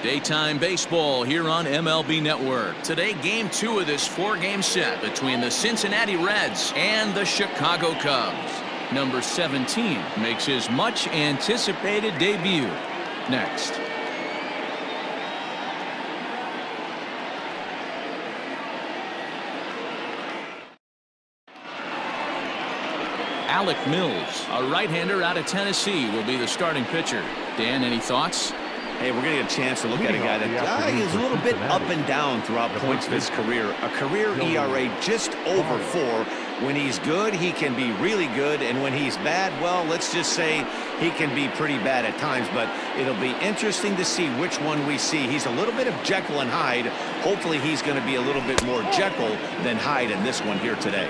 Daytime baseball here on MLB Network. Today, game 2 of this 4-game set between the Cincinnati Reds and the Chicago Cubs. Number 17 makes his much anticipated debut. Next. Alec Mills, a right-hander out of Tennessee, will be the starting pitcher. Dan, any thoughts? Hey, we're going to get a chance to look at a guy that is a little bit up and down throughout points of his career. A career ERA just over 4. When he's good, he can be really good. And when he's bad, well, let's just say he can be pretty bad at times. But it'll be interesting to see which one we see. He's a little bit of Jekyll and Hyde. Hopefully he's going to be a little bit more Jekyll than Hyde in this one here today.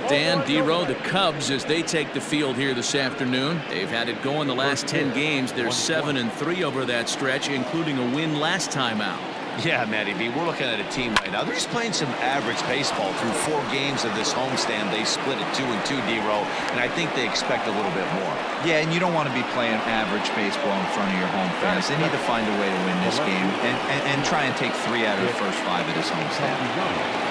Dan, D-Row, the Cubs, as they take the field here this afternoon. They've had it going the last 10 games. They're 7-3 over that stretch, including a win last time out. Yeah, Matty B, we're looking at a team right now. They're just playing some average baseball through 4 games of this homestand. They split at 2-2, D-Row, and I think they expect a little bit more. Yeah, and you don't want to be playing average baseball in front of your home fans. They need to find a way to win this game and try and take 3 out of the first 5 of this homestand.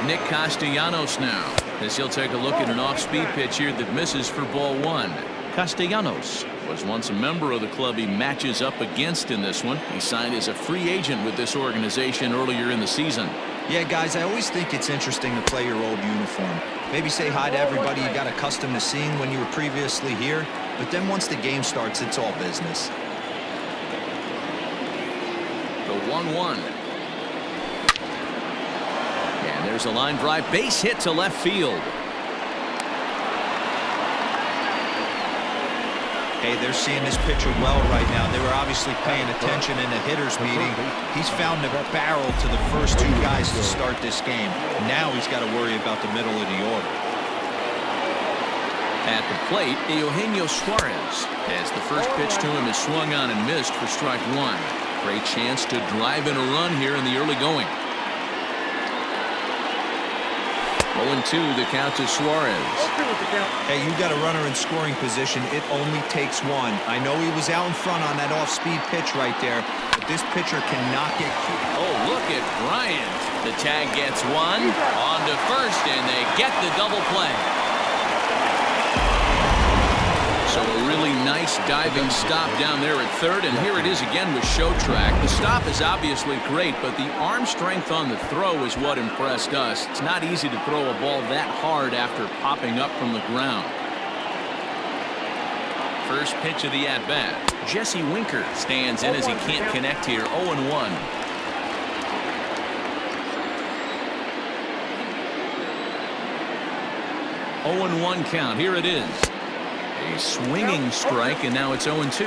Nick Castellanos now, as he'll take a look at an off-speed pitch here that misses for ball 1. Castellanos was once a member of the club he matches up against in this one. He signed as a free agent with this organization earlier in the season. Yeah, guys, I always think it's interesting to play your old uniform. Maybe say hi to everybody you got accustomed to seeing when you were previously here. But then once the game starts, it's all business. The 1-1. There's a line drive, base hit to left field. Hey, they're seeing this pitcher well right now. They were obviously paying attention in the hitters meeting. He's found a barrel to the first 2 guys to start this game. Now he's got to worry about the middle of the order. At the plate, Eugenio Suarez, as the first pitch to him is swung on and missed for strike 1. Great chance to drive in a run here in the early going. 0-2, the count to Suarez. Hey, you got a runner in scoring position. It only takes 1. I know he was out in front on that off-speed pitch right there, but this pitcher cannot get... Oh, look at Bryant. The tag gets 1 on to first, and they get the double play. So a really nice diving stop down there at third, and here it is again with Show Track. The stop is obviously great, but the arm strength on the throw is what impressed us. It's not easy to throw a ball that hard after popping up from the ground. First pitch of the at-bat. Jesse Winker stands in as he can't connect here. 0-1. Count. Here it is. A swinging strike, and now it's 0-2.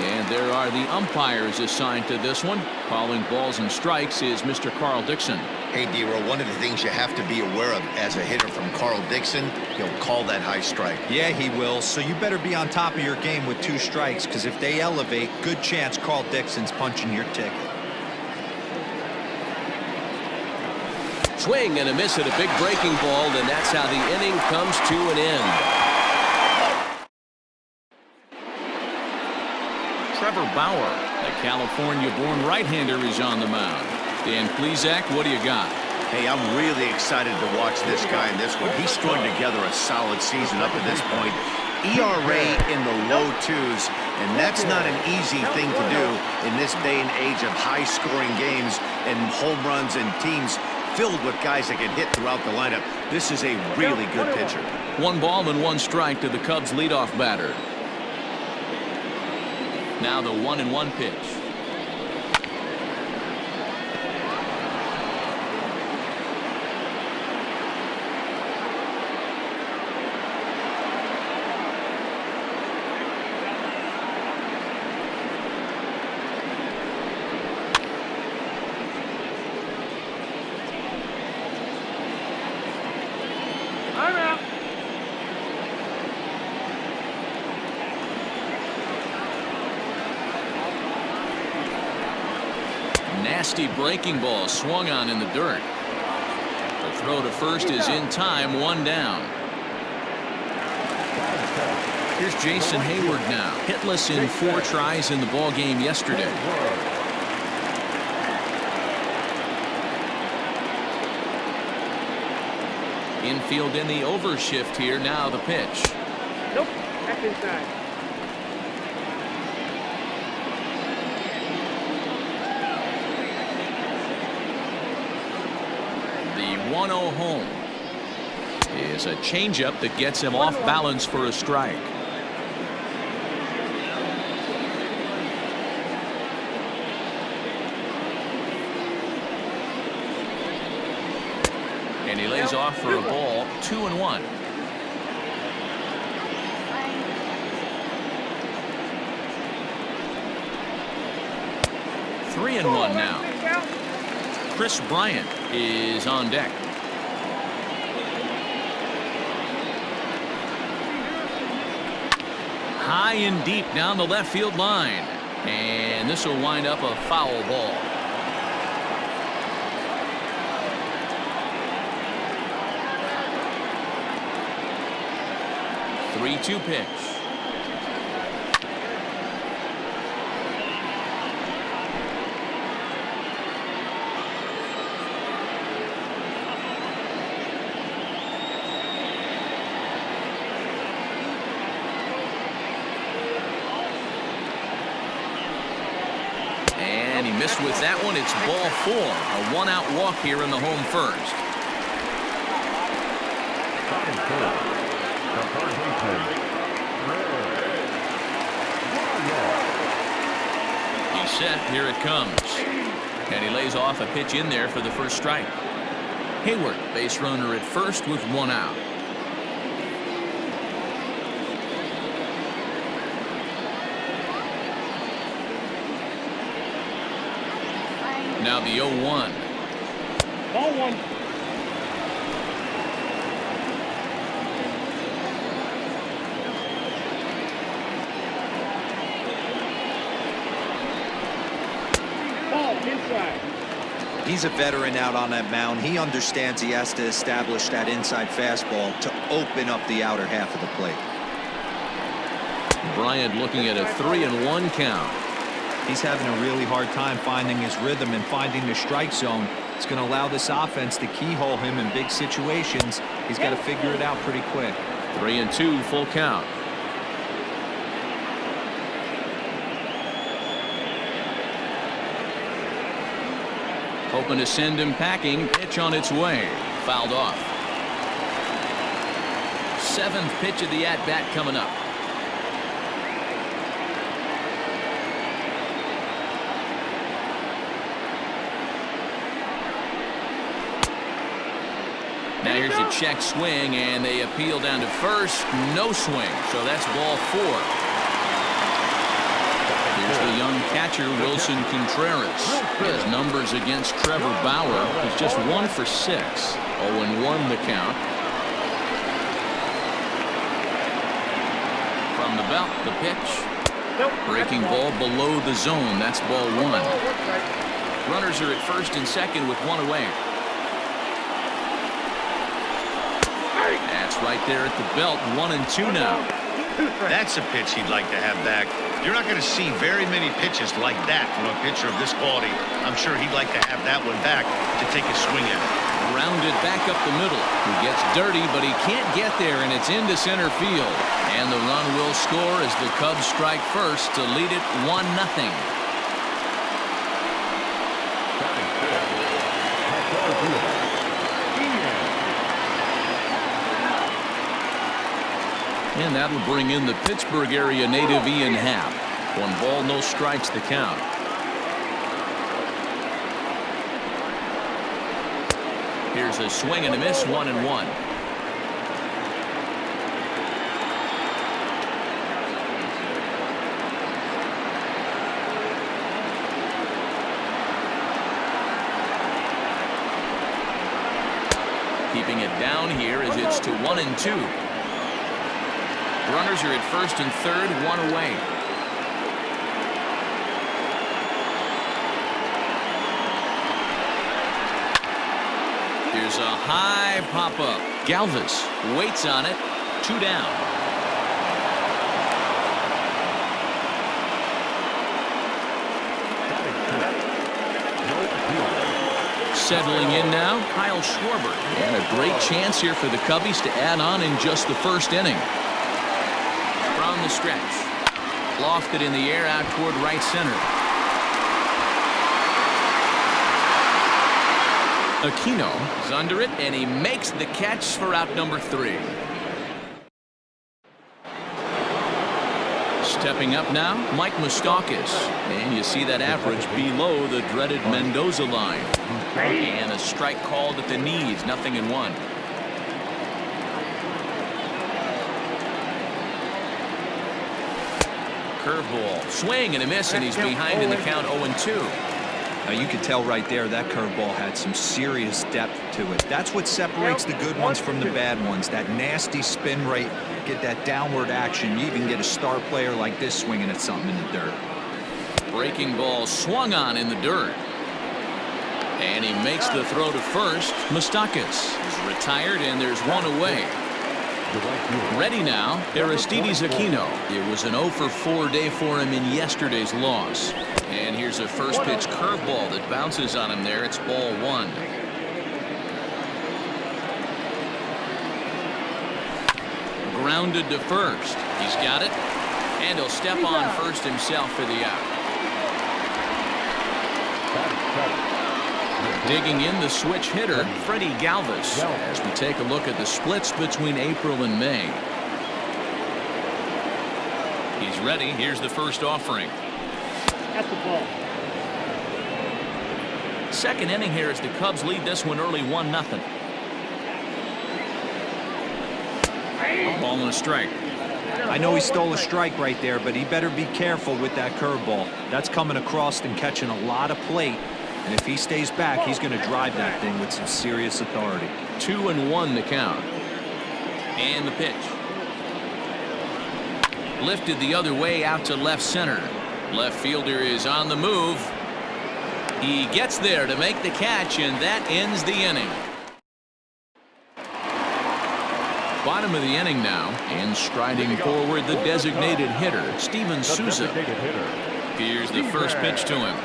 And there are the umpires assigned to this one. Calling balls and strikes is Mr. Carl Dixon. Hey, D-Row, one of the things you have to be aware of as a hitter from Carl Dixon, he'll call that high strike. Yeah, he will. So you better be on top of your game with 2 strikes, because if they elevate, good chance Carl Dixon's punching your ticket. Swing and a miss at a big breaking ball, and that's how the inning comes to an end. Trevor Bauer, the California-born right-hander, is on the mound. Dan Plesac, what do you got? Hey, I'm really excited to watch this guy in this one. He's strung together a solid season up to this point. ERA in the low 2s, and that's not an easy thing to do in this day and age of high-scoring games and home runs and teams filled with guys that can hit throughout the lineup. This is a really good pitcher. 1 ball and 1 strike to the Cubs leadoff batter. Now the 1-1 pitch. Nasty breaking ball swung on in the dirt. The throw to first is in time, 1 down. Here's Jason Hayward now, hitless in 4 tries in the ball game yesterday. Infield in the overshift here. Now the pitch. Nope, that's inside. The 1-0 home is a changeup that gets him off balance for a strike. And he lays off for a ball. 2-1. Three and one now. Chris Bryant is on deck. High and deep down the left field line. And this will wind up a foul ball. Three-two pitch. And he missed with that one. It's ball 4. A 1-out walk here in the home first. He's set. Here it comes. And he lays off a pitch in there for the first strike. Hayward, base runner at first with 1 out. Now the 0-1. Ball 1. Inside. He's a veteran out on that mound. He understands he has to establish that inside fastball to open up the outer half of the plate. Bryant looking at a 3-1 count. He's having a really hard time finding his rhythm and finding the strike zone. It's going to allow this offense to keyhole him in big situations. He's got to figure it out pretty quick. 3-2, full count. Hoping to send him packing. Pitch on its way. Fouled off. 7th pitch of the at-bat coming up. Now here's a check swing, and they appeal down to first. No swing, so that's ball 4. Here's the young catcher, Wilson Contreras. His numbers against Trevor Bauer is just 1 for 6. 0-1 the count. From the belt, the pitch. Breaking ball below the zone. That's ball 1. Runners are at first and second with 1 away. That's right there at the belt. 1-2 now. That's a pitch he'd like to have back. You're not going to see very many pitches like that from a pitcher of this quality. I'm sure he'd like to have that one back to take a swing at it. Grounded back up the middle. He gets dirty, but he can't get there, and it's into center field. And the run will score as the Cubs strike first to lead it 1-0. And that'll bring in the Pittsburgh area native Ian Happ. 1 ball, no strikes the count. Here's a swing and a miss. 1-1. Keeping it down here as it's to 1-2. Runners are at first and third, 1 away. Here's a high pop-up. Galvis waits on it. 2 down. Settling in now, Kyle Schwarber. And a great chance here for the Cubbies to add on in just the first inning. From the stretch. Lofted in the air out toward right center. Aquino is under it, and he makes the catch for out number 3. Stepping up now, Mike Moustakas. And you see that average below the dreaded Mendoza line. And a strike called at the knees, 0-1. Curveball, swing and a miss, and he's behind in the count 0-2. Now you can tell right there that curveball had some serious depth to it. That's what separates the good ones from the bad ones. That nasty spin rate, get that downward action. You even get a star player like this swinging at something in the dirt. Breaking ball swung on in the dirt. And he makes the throw to first. Moustakas is retired, and there's one away. Ready now, Aristides Aquino. It was an 0-for-4 day for him in yesterday's loss. And here's a first pitch curveball that bounces on him there. It's ball 1. Grounded to first. He's got it. And he'll step on first himself for the out. Digging in the switch hitter, Freddie Galvis, as we take a look at the splits between April and May. He's ready. Here's the first offering. That's the ball. Second inning here as the Cubs lead this one early 1-0. A ball and a strike. I know he stole a strike right there, but he better be careful with that curveball. That's coming across and catching a lot of plate. And if he stays back, he's going to drive that thing with some serious authority. 2-1 the count. And the pitch. Lifted the other way out to left center. Left fielder is on the move. He gets there to make the catch, and that ends the inning. Bottom of the inning now, and striding forward the designated hitter, Steven Souza. Here's the first pitch to him.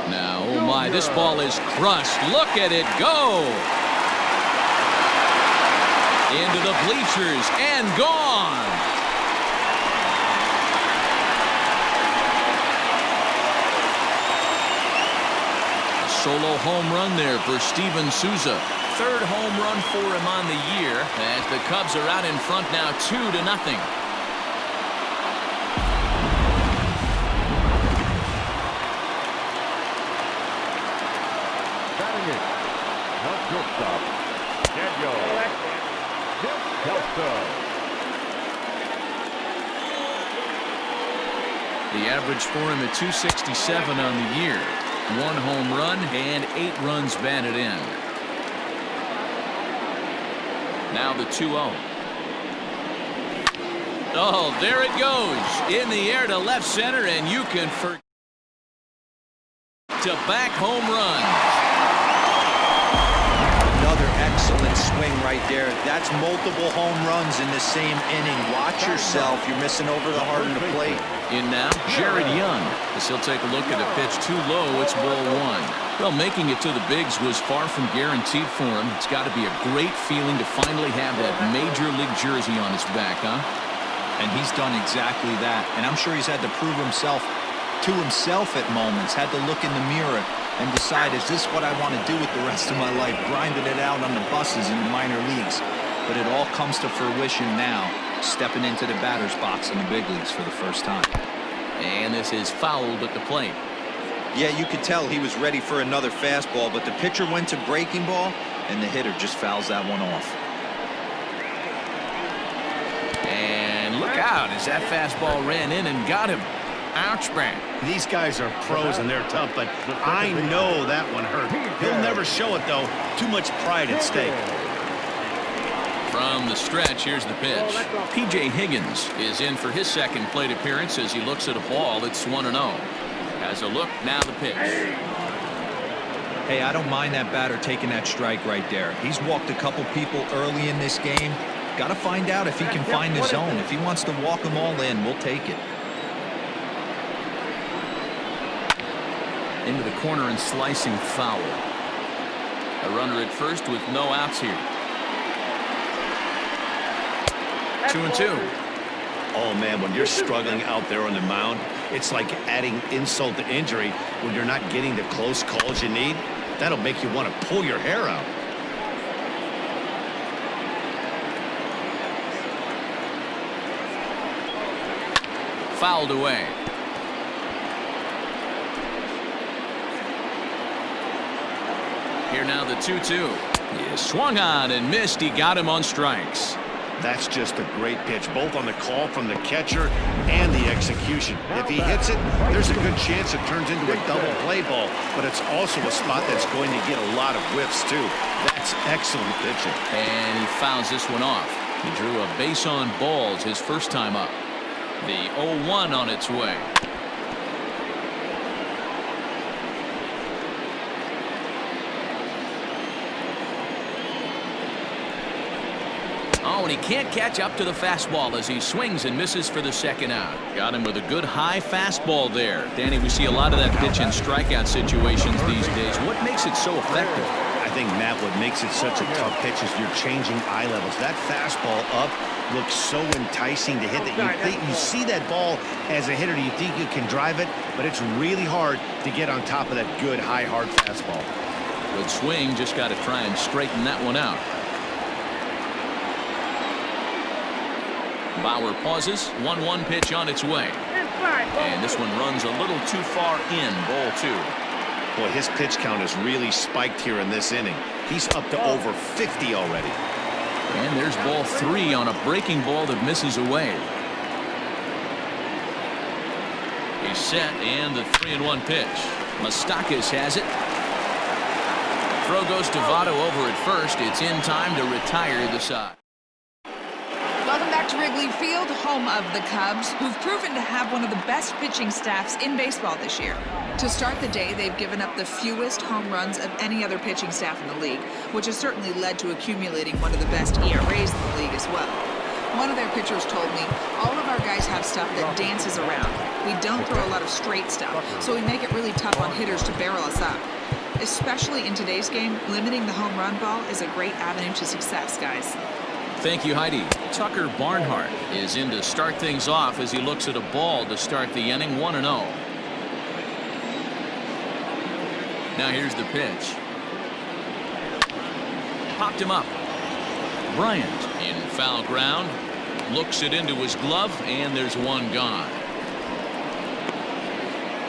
Now, oh my, this ball is crushed. Look at it go. Into the bleachers and gone. A solo home run there for Steven Souza. Third home run for him on the year as the Cubs are out in front now 2-0. The average for him at 267 on the year. 1 home run and 8 runs batted in. Now the 2-0. Oh, there it goes. In the air to left center, and you can forget to back home run. Another excellent swing right there. That's multiple home runs in the same inning. Watch yourself. You're missing over the heart of the plate. In now, Jared Young. As he'll take a look at a pitch too low, it's ball 1. Well, making it to the bigs was far from guaranteed for him. It's got to be a great feeling to finally have that major league jersey on his back, huh? And he's done exactly that. And I'm sure he's had to prove himself to himself at moments. Had to look in the mirror and decide, is this what I want to do with the rest of my life? Grinding it out on the buses in the minor leagues. But it all comes to fruition now, stepping into the batter's box in the big leagues for the first time. And this is fouled at the plate. Yeah, you could tell he was ready for another fastball, but the pitcher went to breaking ball, and the hitter just fouls that one off. And look out as that fastball ran in and got him. Ouch, man. These guys are pros and they're tough, but I know that one hurt. He'll never show it, though. Too much pride at stake. From the stretch, here's the pitch. P.J. Higgins is in for his second plate appearance as he looks at a ball that's 1-0. Has a look, now the pitch. Hey, I don't mind that batter taking that strike right there. He's walked a couple people early in this game. Got to find out if he can find the zone. If he wants to walk them all in, we'll take it. Into the corner and slicing foul. A runner at first with no outs here. 2-2. Oh, man, when you're struggling out there on the mound, it's like adding insult to injury when you're not getting the close calls you need. That'll make you want to pull your hair out. Fouled away. Here now the 2-2. He swung on and missed. He got him on strikes. That's just a great pitch, both on the call from the catcher and the execution. If he hits it, there's a good chance it turns into a double play ball, but it's also a spot that's going to get a lot of whiffs, too. That's excellent pitching. And he fouls this one off. He drew a base on balls his first time up. The 0-1 on its way. Oh, and he can't catch up to the fastball as he swings and misses for the second out. Got him with a good high fastball there. Danny, we see a lot of that pitch in strikeout situations these days. What makes it so effective? I think, Matt, what makes it such a tough pitch is you're changing eye levels. That fastball up looks so enticing to hit that you see that ball as a hitter, you think you can drive it, but it's really hard to get on top of that good high hard fastball. Good swing, just got to try and straighten that one out. Bauer pauses. 1-1 pitch on its way. And this one runs a little too far in. Ball 2. Boy, his pitch count has really spiked here in this inning. He's up to over 50 already. And there's ball 3 on a breaking ball that misses away. He's set, and the 3-1 pitch. Moustakas has it. Throw goes to Votto over at first. It's in time to retire the side. Welcome back to Wrigley Field, home of the Cubs, who've proven to have one of the best pitching staffs in baseball this year. To start the day, they've given up the fewest home runs of any other pitching staff in the league, which has certainly led to accumulating one of the best ERAs in the league as well. One of their pitchers told me, all of our guys have stuff that dances around. We don't throw a lot of straight stuff, so we make it really tough on hitters to barrel us up. Especially in today's game, limiting the home run ball is a great avenue to success, guys. Thank you, Heidi. Tucker Barnhart is in to start things off as he looks at a ball to start the inning. 1-0. Now here's the pitch. Popped him up. Bryant in foul ground. Looks it into his glove, and there's one gone.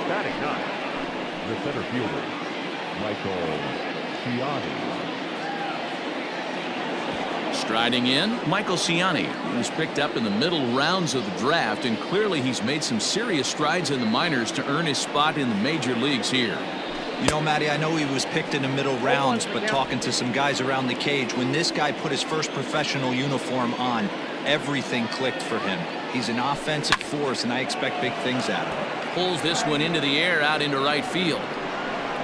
Batting ninth, the center fielder, Michael Ciani. Striding in, Michael Ciani. He was picked up in the middle rounds of the draft, and clearly he's made some serious strides in the minors to earn his spot in the major leagues here. You know, Matty, I know he was picked in the middle rounds, but talking to some guys around the cage, when this guy put his first professional uniform on, everything clicked for him. He's an offensive force, and I expect big things out of him. Pulls this one into the air out into right field.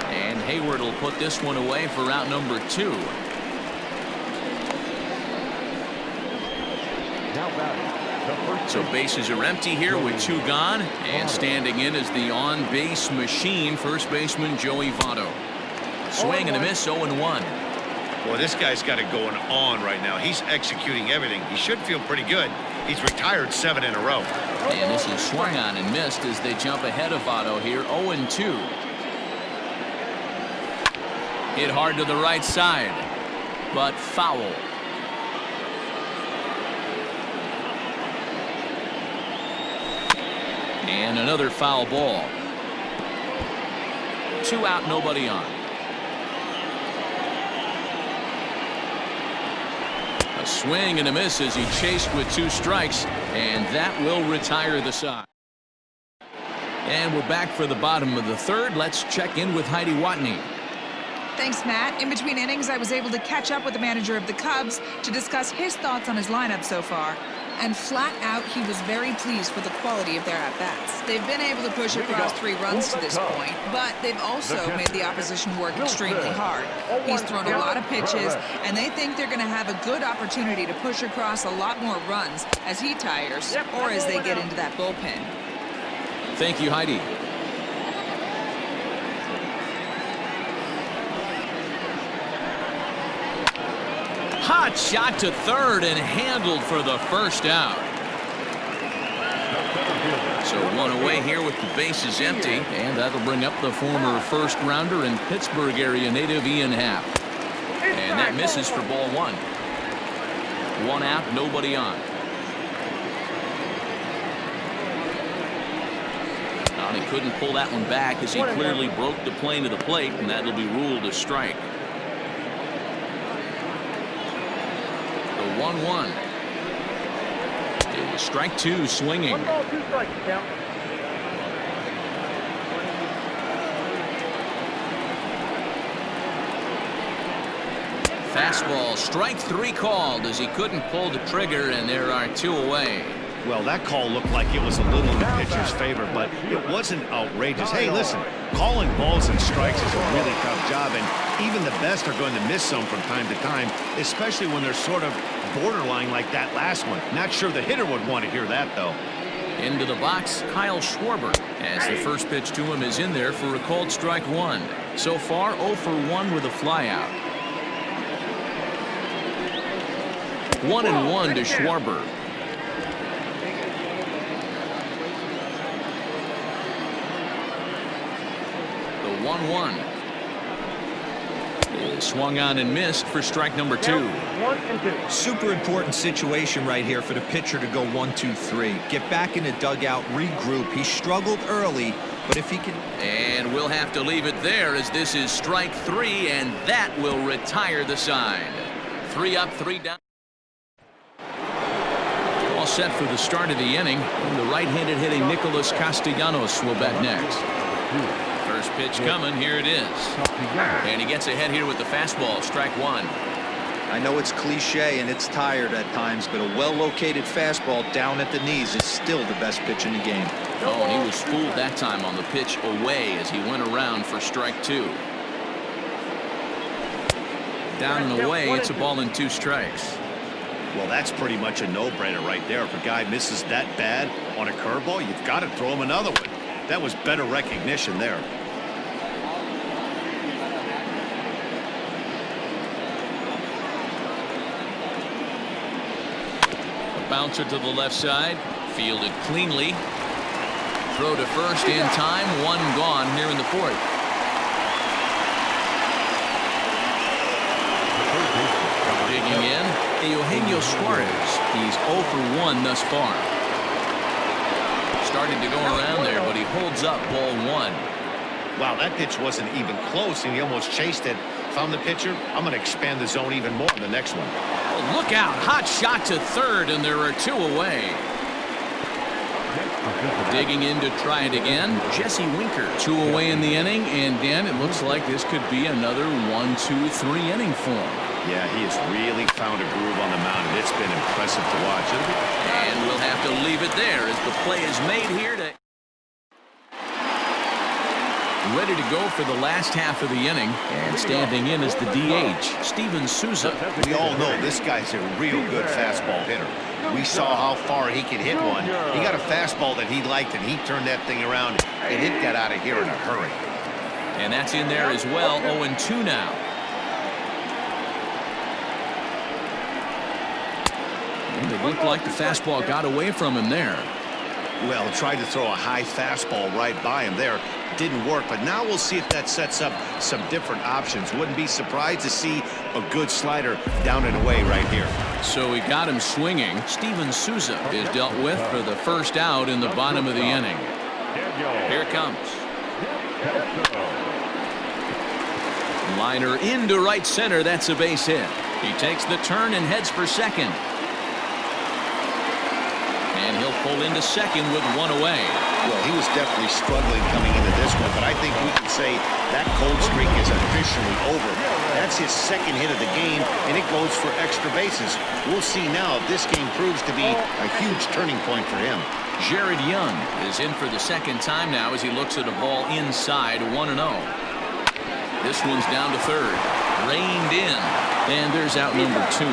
And Hayward will put this one away for route number 2. So bases are empty here with 2 gone, and standing in is the on-base machine, first baseman Joey Votto. Swing and a miss, 0-1. Boy, this guy's got it going on right now. He's executing everything. He should feel pretty good. He's retired 7 in a row. And this is swung on and missed as they jump ahead of Votto here, 0-2. Hit hard to the right side, but foul. And another foul ball. 2 out, nobody on. A swing and a miss as he chased with 2 strikes, and that will retire the side. And we're back for the bottom of the 3rd. Let's check in with Heidi Watney. Thanks, Matt. In between innings, I was able to catch up with the manager of the Cubs to discuss his thoughts on his lineup so far. And flat out, he was very pleased with the quality of their at-bats. They've been able to push across 3 runs to this point, but they've also made the opposition work extremely hard. He's thrown a lot of pitches, and they think they're going to have a good opportunity to push across a lot more runs as he tires or as they get into that bullpen. Thank you, Heidi. Hot shot to third and handled for the first out. So one away here with the bases empty, and that'll bring up the former first-rounder and Pittsburgh area native Ian Happ. And that misses for ball one. One out, nobody on. Well, he couldn't pull that one back as he clearly broke the plane to the plate, and that'll be ruled a strike. The 1-1. Strike two, swinging. 1 ball, 2 strikes, count. Fastball, strike three called as he couldn't pull the trigger, and there are 2 away. Well, that call looked like it was a little in the pitcher's favor, but it wasn't outrageous. Hey, listen, calling balls and strikes is a really tough job, and even the best are going to miss some from time to time, especially when they're sort of borderline like that last one. Not sure the hitter would want to hear that, though. Into the box, Kyle Schwarber, as the first pitch to him is in there for a called strike one. So far, 0 for 1 with a flyout. 1-1 to Schwarber. The 1-1 is swung on and missed for strike number 2. 1 and 2. Super important situation right here for the pitcher to go 1-2-3. Get back in the dugout, regroup. He struggled early, but if he can. And we'll have to leave it there as this is strike 3, and that will retire the side. 3 up, 3 down. All set for the start of the inning. The right-handed hitting Nicholas Castellanos will bat next. First pitch coming. Here it is. And he gets ahead here with the fastball. Strike 1. I know it's cliche and it's tired at times, but a well-located fastball down at the knees is still the best pitch in the game. Oh, and he was fooled that time on the pitch away as he went around for strike 2. Down and away, it's a ball and 2 strikes. Well, that's pretty much a no-brainer right there. If a guy misses that bad on a curveball, you've got to throw him another one. That was better recognition there. A bouncer to the left side, fielded cleanly. Throw to first in time, 1 gone here in the 4th. Digging in, Eugenio Suarez. He's 0 for 1 thus far. Starting to go around there, but he holds up ball 1. Wow, that pitch wasn't even close, and he almost chased it. Found the pitcher. I'm going to expand the zone even more in the next one. Oh, look out. Hot shot to third, and there are 2 away. Digging in to try it again, Jesse Winker. 2 away in the inning, and Dan, it looks like this could be another 1-2-3 inning for him. Yeah, he has really found a groove on the mound, and it's been impressive to watch. And we'll have to leave it there as the play is made here to. Ready to go for the last half of the inning, and standing in is the DH, Steven Souza. We all know this guy's a real good fastball hitter. We saw how far he could hit one. He got a fastball that he liked, and he turned that thing around, and it got out of here in a hurry. And that's in there as well, 0-2 now. And it looked like the fastball got away from him there. Well, tried to throw a high fastball right by him there. Didn't work, but now we'll see if that sets up some different options. Wouldn't be surprised to see a good slider down and away right here. So he got him swinging. Steven Souza is dealt with for the first out in the bottom of the inning. Here it comes. Liner into right center. That's a base hit. He takes the turn and heads for second. And he'll pull into second with 1 away. Well, he was definitely struggling coming into this one, but I think we can say that cold streak is officially over. That's his second hit of the game, and it goes for extra bases. We'll see now if this game proves to be a huge turning point for him. Jared Young is in for the second time now as he looks at a ball inside, 1-0. This one's down to third. Reined in, and there's out number 2.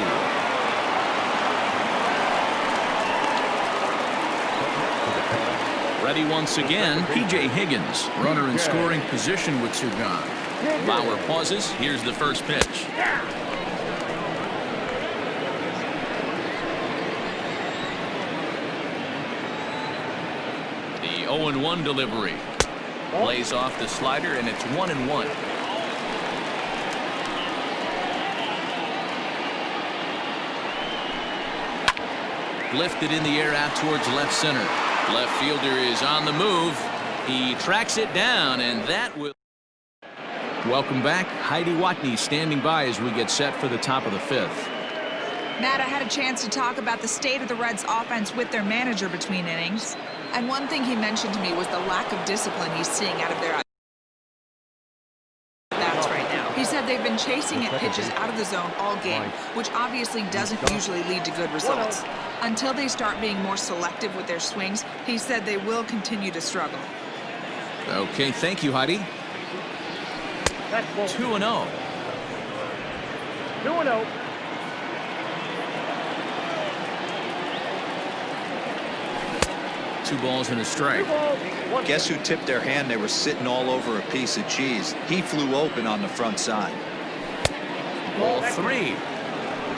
Ready once again, P.J. Higgins, runner in scoring position with 2 gone. Bauer pauses. Here's the first pitch. 0-1 delivery. Plays off the slider, and it's 1-1. Lifted in the air out towards left center. Left fielder is on the move. He tracks it down, and that will... Welcome back. Heidi Watney standing by as we get set for the top of the fifth. Matt, I had a chance to talk about the state of the Reds offense with their manager between innings. And one thing he mentioned to me was the lack of discipline he's seeing out of their bats right now. He said they've been chasing at pitches out of the zone all game, which obviously doesn't usually lead to good results. Until they start being more selective with their swings, he said they will continue to struggle. Okay, thank you, Heidi. 2-0. 2-0. Two balls and a strike. Guess who tipped their hand? They were sitting all over a piece of cheese. He flew open on the front side. Ball 3.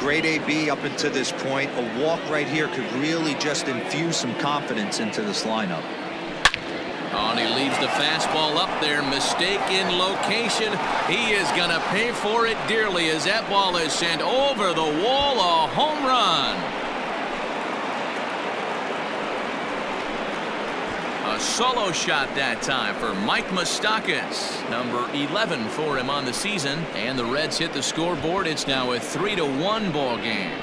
Great AB up until this point. A walk right here could really just infuse some confidence into this lineup. Oh, and he leaves the fastball up there. Mistake in location. He is going to pay for it dearly as that ball is sent over the wall. A home run. A solo shot that time for Mike Moustakas. Number 11 for him on the season. And the Reds hit the scoreboard. It's now a 3-1 ball game.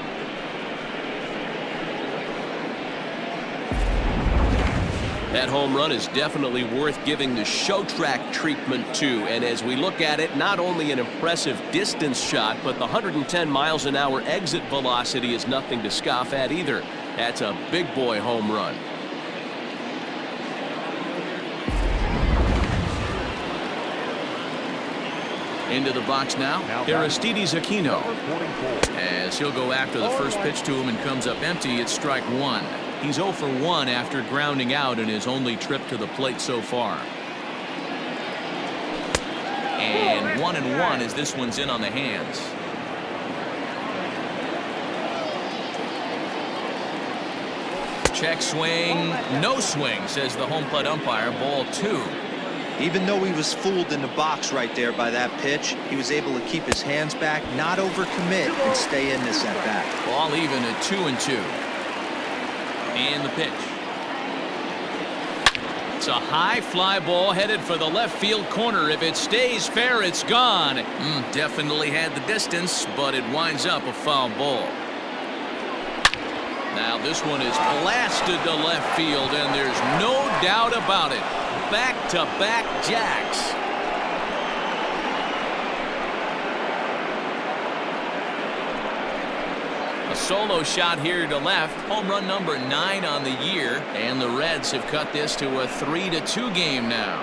That home run is definitely worth giving the show track treatment to. And as we look at it, not only an impressive distance shot, but the 110 miles an hour exit velocity is nothing to scoff at either. That's a big boy home run. Into the box now, Aristides Aquino. As he'll go after the first pitch to him and comes up empty, it's strike one. He's 0 for 1 after grounding out in his only trip to the plate so far. And 1-1 as this one's in on the hands. Check swing, no swing, says the home plate umpire. Ball 2. Even though he was fooled in the box right there by that pitch, he was able to keep his hands back, not overcommit, and stay in this at bat. Ball even at 2-2. And the pitch. It's a high fly ball headed for the left field corner. If it stays fair, it's gone. Definitely had the distance, but it winds up a foul ball. Now this one is blasted to left field, and there's no doubt about it. Back-to-back jacks. A solo shot here to left. Home run number 9 on the year. And the Reds have cut this to a 3-2 game now.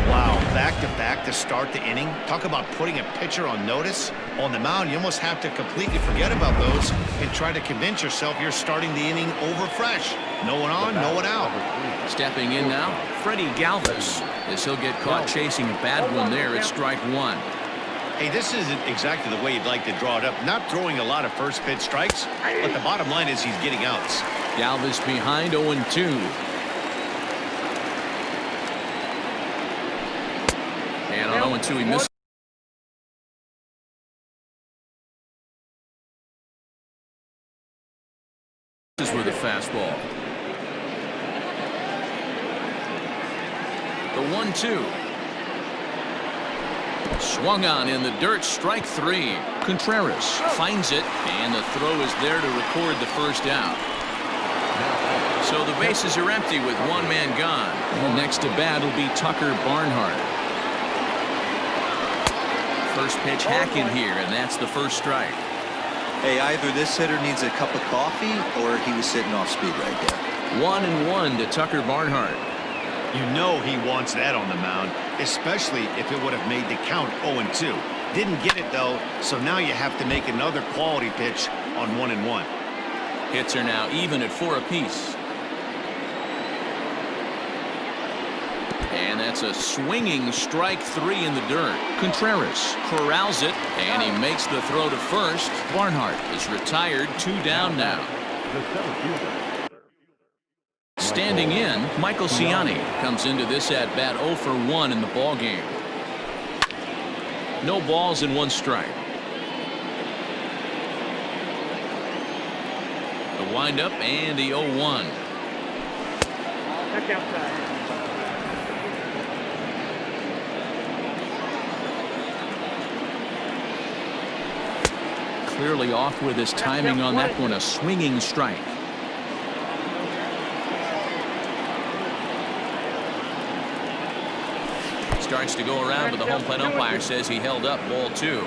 Wow, back-to-back to start the inning. Talk about putting a pitcher on notice. On the mound, you almost have to completely forget about those and try to convince yourself you're starting the inning over fresh. No one on, no one out. Stepping in now, Freddie Galvis. As he'll get caught chasing a bad one there at strike 1. Hey, this isn't exactly the way you'd like to draw it up. Not throwing a lot of first pitch strikes, but the bottom line is he's getting outs. Galvis behind 0-2. And on 0-2 he missed. With a fastball. The 1-2. Swung on in the dirt, strike 3. Contreras finds it, and the throw is there to record the first out. So the bases are empty with one man gone. And next to bat will be Tucker Barnhart. First pitch hacking here, and that's the first strike. Hey, either this hitter needs a cup of coffee or he was sitting off speed right there. 1-1 to Tucker Barnhart. You know he wants that on the mound, especially if it would have made the count 0-2. Didn't get it, though, so now you have to make another quality pitch on 1-1. Hits are now even at 4 apiece. And That's a swinging strike 3 in the dirt. Contreras corrals it, and he makes the throw to first. Barnhart is retired, 2 down now. The center fielder. Standing in, Michael Ciani comes into this at bat 0 for 1 in the ball game. No balls and 1 strike. The windup and the 0-1. Check outside. Clearly off with his timing on that one, a swinging strike. Starts to go around, but the home plate umpire says he held up, ball 2.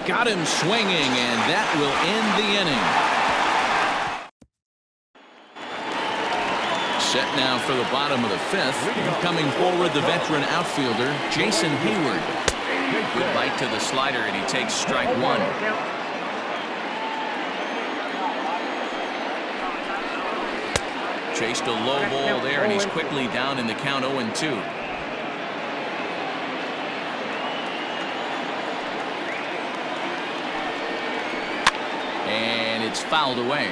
Got him swinging, and that will end the inning. Set now for the bottom of the 5th. Coming forward, the veteran outfielder, Jason Hayward. Good bite to the slider, and he takes strike 1. Chased a low ball there, and he's quickly down in the count 0-2. And it's fouled away.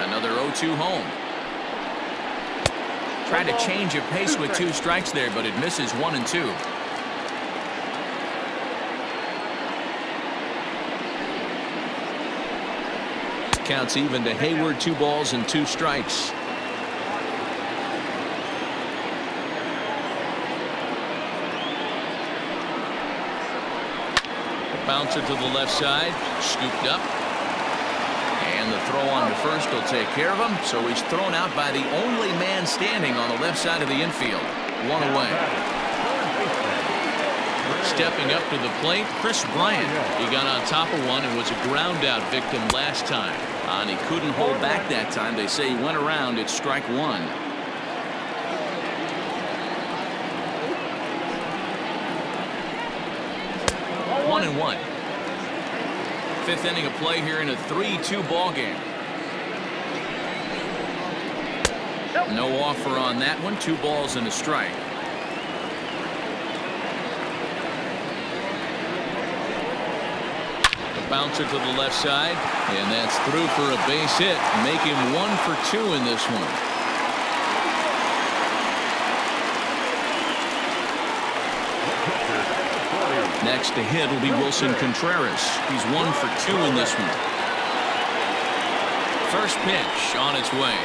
Another 0-2 home. Tried to change of pace with 2 strikes there, but it misses 1 and 2. Counts even to Hayward, 2 balls and 2 strikes. The bouncer to the left side, scooped up. And the throw on to first will take care of him. So he's thrown out by the only man standing on the left side of the infield. 1 away. Stepping up to the plate, Chris Bryant. He got on top of one and was a ground out victim last time. And he couldn't hold back that time. They say he went around. It's strike 1. 1-1. 5th inning of play here in a 3-2 ball game. No offer on that one. 2 balls and a strike. The bouncer to the left side, and that's through for a base hit. Make him 1 for 2 in this one. Next to hit will be Wilson Contreras. He's 1 for 2 in this one. First pitch on its way.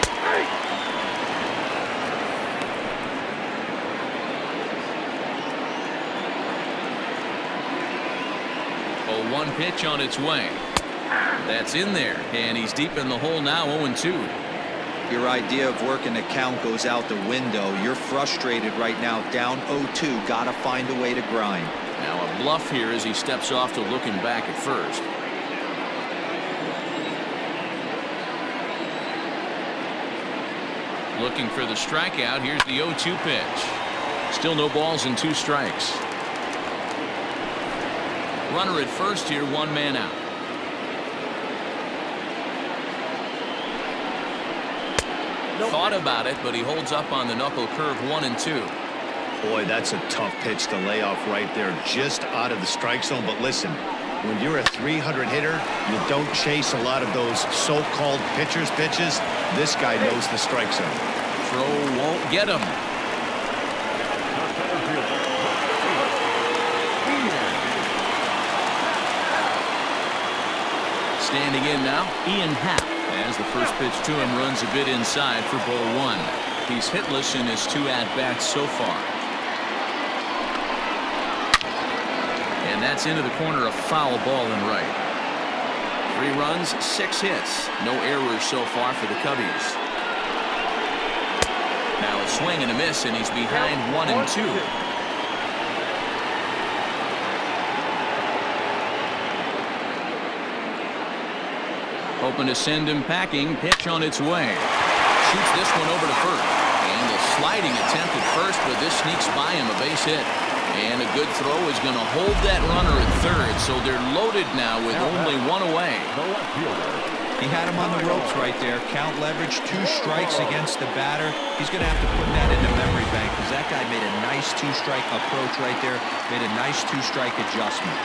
Oh, 1 pitch on its way. That's in there, and he's deep in the hole now, 0-2. Your idea of working the count goes out the window. You're frustrated right now, down 0-2. Got to find a way to grind. Now a bluff here as he steps off to looking back at first. Looking for the strikeout. Here's the 0-2 pitch. Still no balls and 2 strikes. Runner at first here, 1 man out. Thought about it, but he holds up on the knuckle curve, 1-2. Boy, that's a tough pitch to lay off right there, just out of the strike zone. But listen, when you're a 300 hitter, you don't chase a lot of those so-called pitcher's pitches. This guy knows the strike zone. Throw won't get him. Standing in now, Ian Happ, as the first pitch to him runs a bit inside for ball 1. He's hitless in his 2 at-bats so far. And that's into the corner, a foul ball and right. 3 runs, 6 hits. No errors so far for the Cubbies. Now a swing and a miss, and he's behind 1-2. Hoping to send him packing. Pitch on its way. shoots this one over to first. And a sliding attempt at first, but this sneaks by him, a base hit. And a good throw is going to hold that runner at third, so they're loaded now with only one away. He had him on the ropes right there. Count leverage, 2 strikes against the batter. He's going to have to put that in the memory bank because that guy made a nice 2-strike approach right there, made a nice 2-strike adjustment.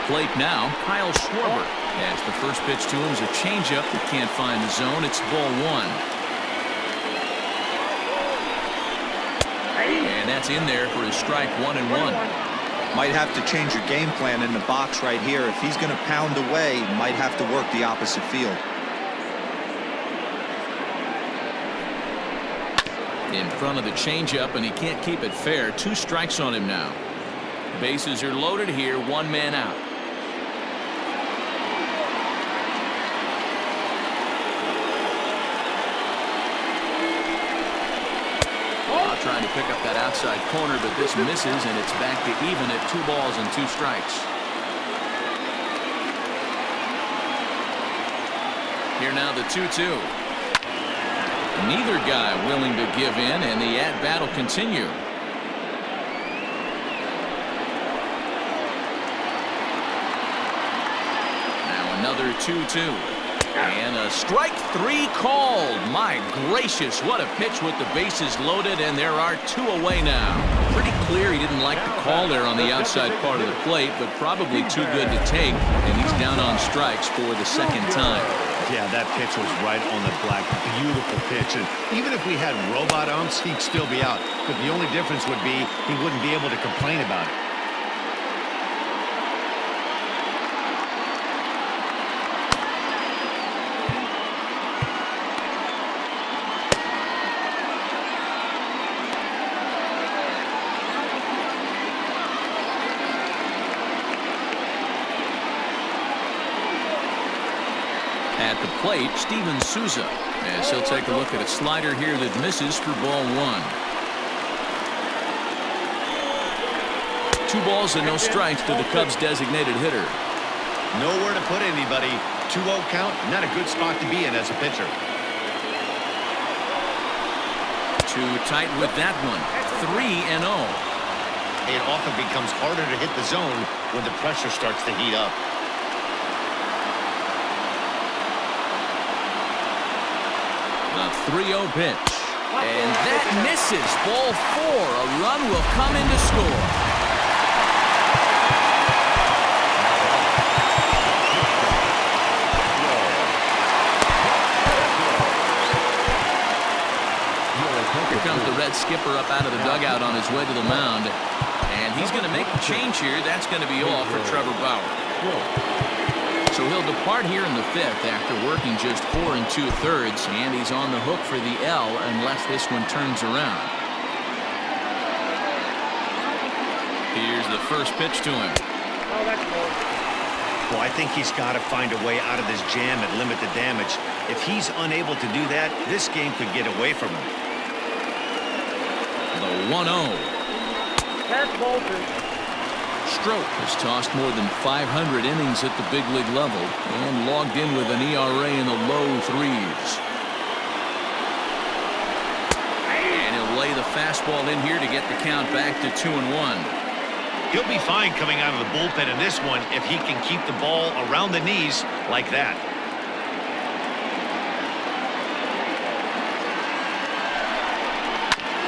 Plate now, Kyle Schwarber. As the first pitch to him is a changeup that can't find the zone. It's ball 1. And that's in there for his strike 1-1. Might have to change your game plan in the box right here. If he's going to pound away, might have to work the opposite field. In front of the changeup, and he can't keep it fair. 2 strikes on him now. Bases are loaded here, 1 man out. Trying to pick up that outside corner, but this misses, and it's back to even at 2 balls and 2 strikes. Here now the 2-2. Neither guy willing to give in, and the at-bat will continue. Now another 2-2. And a strike 3 called. My gracious, what a pitch with the bases loaded, and there are 2 away now. Pretty clear he didn't like the call there on the outside part of the plate, but probably too good to take, and he's down on strikes for the 2nd time. Yeah, that pitch was right on the black. Beautiful pitch. And even if we had robot umps, he'd still be out. But the only difference would be he wouldn't be able to complain about it. At the plate, Steven Souza, as he'll take a look at a slider here that misses for ball 1. 2 balls and no strikes to the Cubs' designated hitter. Nowhere to put anybody. 2-0 count, not a good spot to be in as a pitcher. Too tight with that one. 3-0. It often becomes harder to hit the zone when the pressure starts to heat up. A 3-0 pitch. And that misses. Ball 4. A run will come in to score. Here comes the Red skipper up out of the dugout on his way to the mound. And he's going to make the change here. That's going to be all for Trevor Bauer. So he'll depart here in the 5th after working just 4 2/3, and he's on the hook for the L unless this one turns around. Here's the first pitch to him. Oh, that's low. Well, I think he's got to find a way out of this jam and limit the damage. If he's unable to do that, this game could get away from him. The 1-0. That's Bolton. Stroke has tossed more than 500 innings at the big league level and logged in with an ERA in the low 3s. And he'll lay the fastball in here to get the count back to 2-1. He'll be fine coming out of the bullpen in this one if he can keep the ball around the knees like that.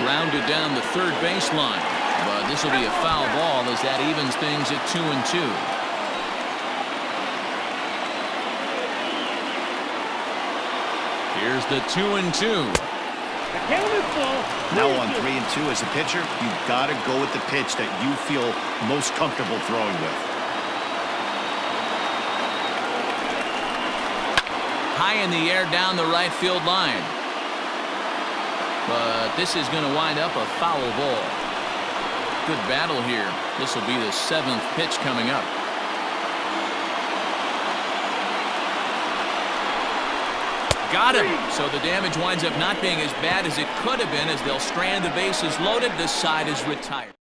Grounded down the third baseline. But this will be a foul ball as that evens things at 2-2. Here's the 2-2. Now on 3-2 as a pitcher, you've got to go with the pitch that you feel most comfortable throwing with. High in the air down the right field line. But this is going to wind up a foul ball. Good battle here. This will be the 7th pitch coming up. Got him. So the damage winds up not being as bad as it could have been as they'll strand the bases loaded. This side is retired.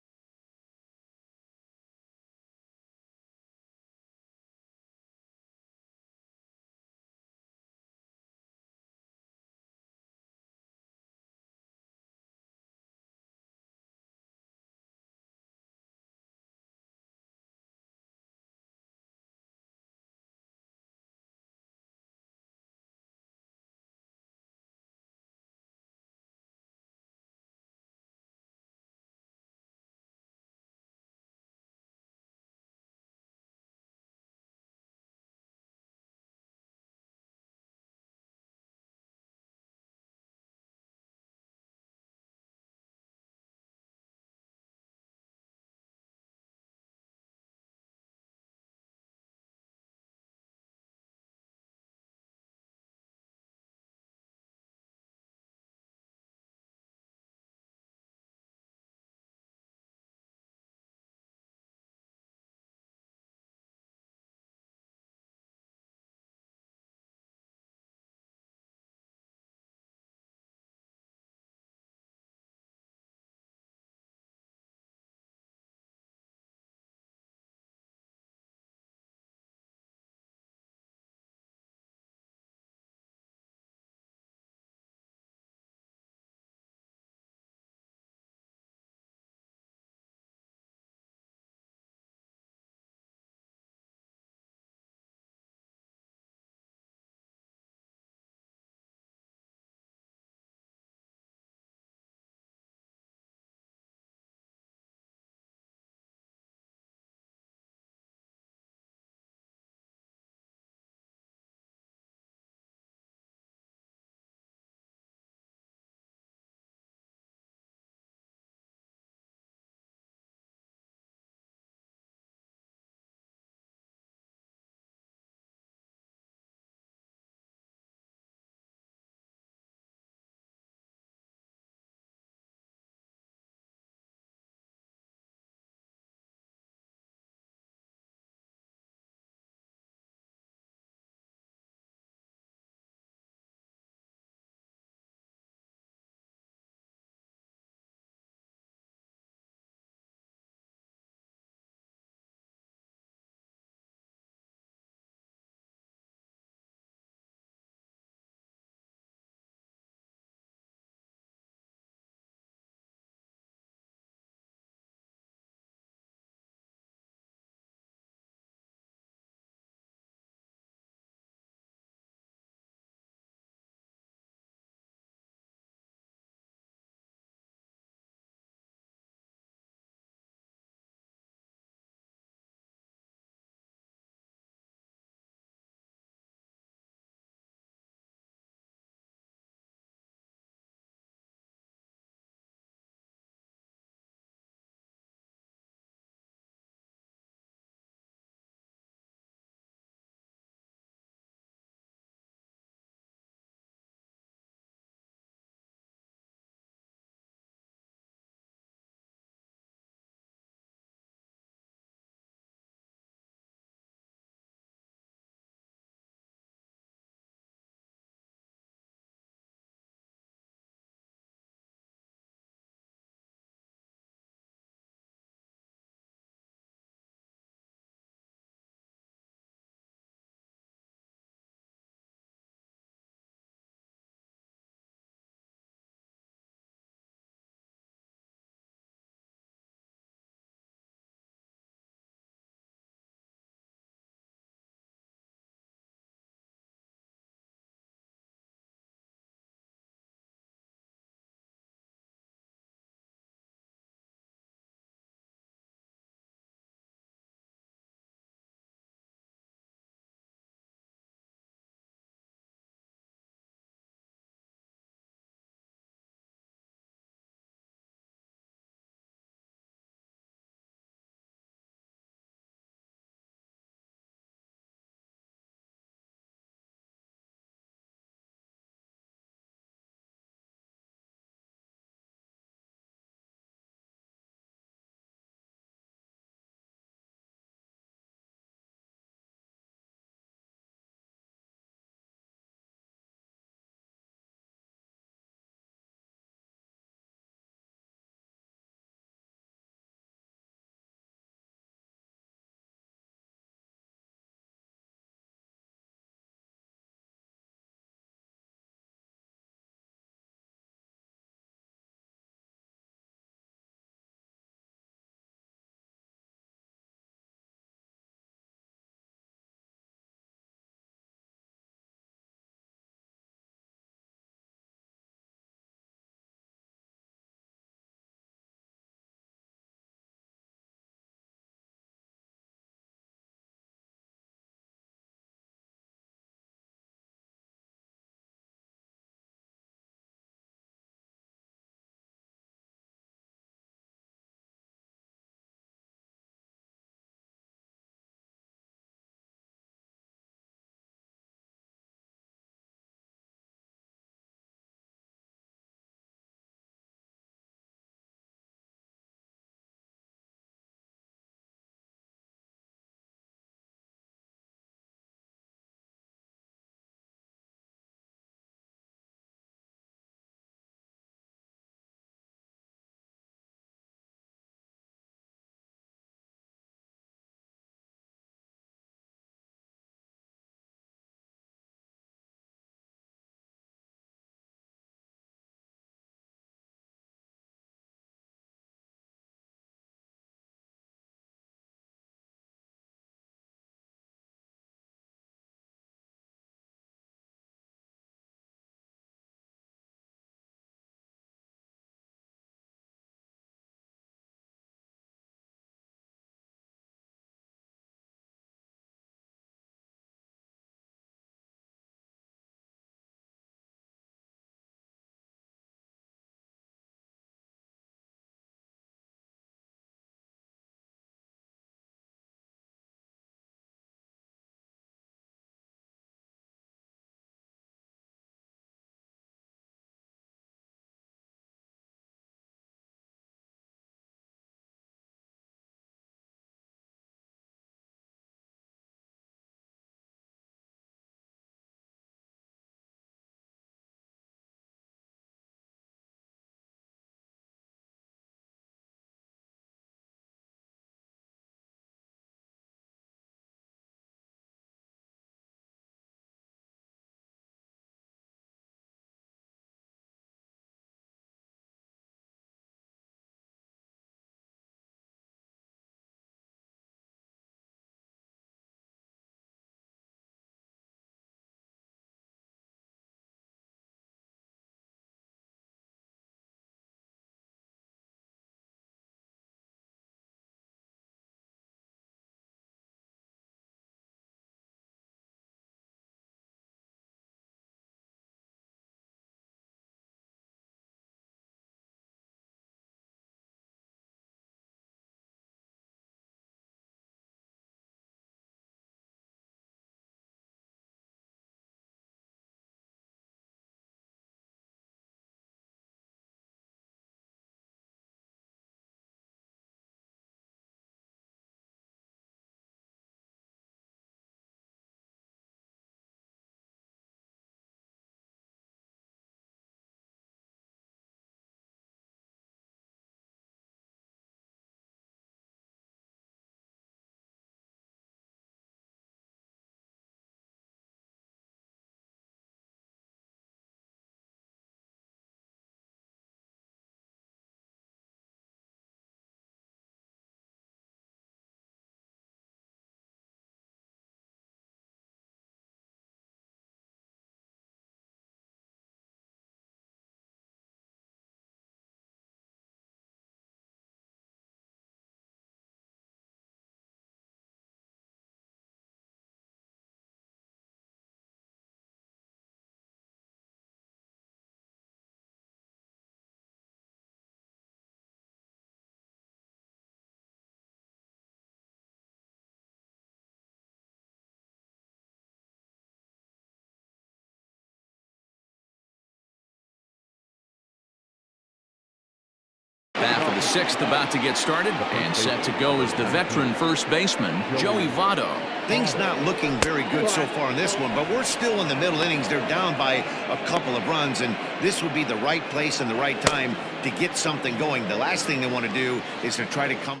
sixth about to get started, and set to go is the veteran first baseman, Joey Votto. Things not looking very good so far in this one, but we're still in the middle innings. They're down by a couple of runs, and this would be the right place and the right time to get something going. The last thing they want to do is to try to come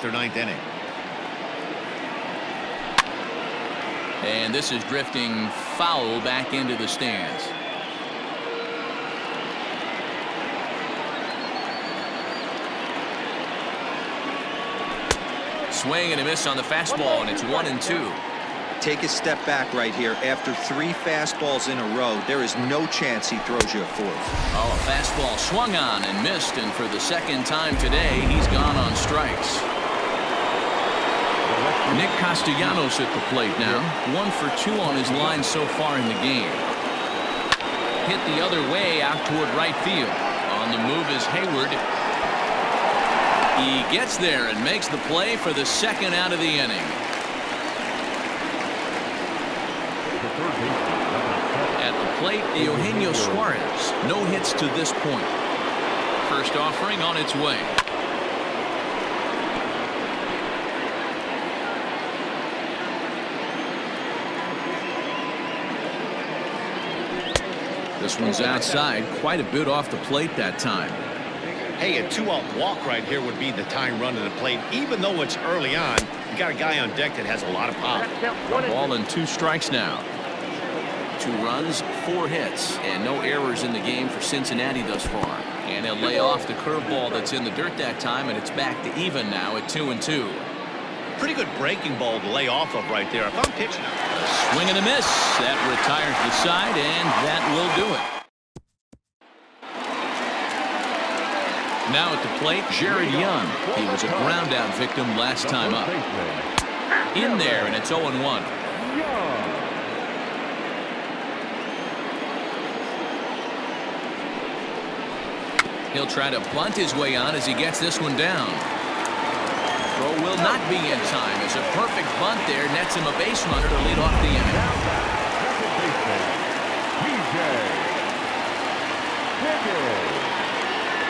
their ninth inning. And this is drifting foul back into the stands. Swing and a miss on the fastball, and it's 1-2. Take a step back right here. After 3 fastballs in a row, there is no chance he throws you a 4th. Oh, a fastball swung on and missed, and for the second time today, he's gone on strikes. Nick Castellanos at the plate now. 1 for 2 on his line so far in the game. Hit the other way out toward right field. On the move is Hayward. He gets there and makes the play for the second out of the inning. At the plate, Eugenio Suarez. No hits to this point. First offering on its way. This one's outside, quite a bit off the plate that time. Hey, a 2-out walk right here would be the tying run to the plate. Even though it's early on, you got a guy on deck that has a lot of pop. A ball and 2 strikes now. 2 runs, 4 hits, and no errors in the game for Cincinnati thus far. And he'll lay off the curveball that's in the dirt that time, and it's back to even now at 2-2. Pretty good breaking ball to lay off of right there. If I'm pitching a swing and a miss. That retires the side, and that will do it. Now at the plate, Jared Young. He was a ground out victim last time up. In there, and it's 0-1. He'll try to bunt his way on as he gets this one down. Throw will not be in time as a perfect bunt there nets him a base runner to lead off the inning.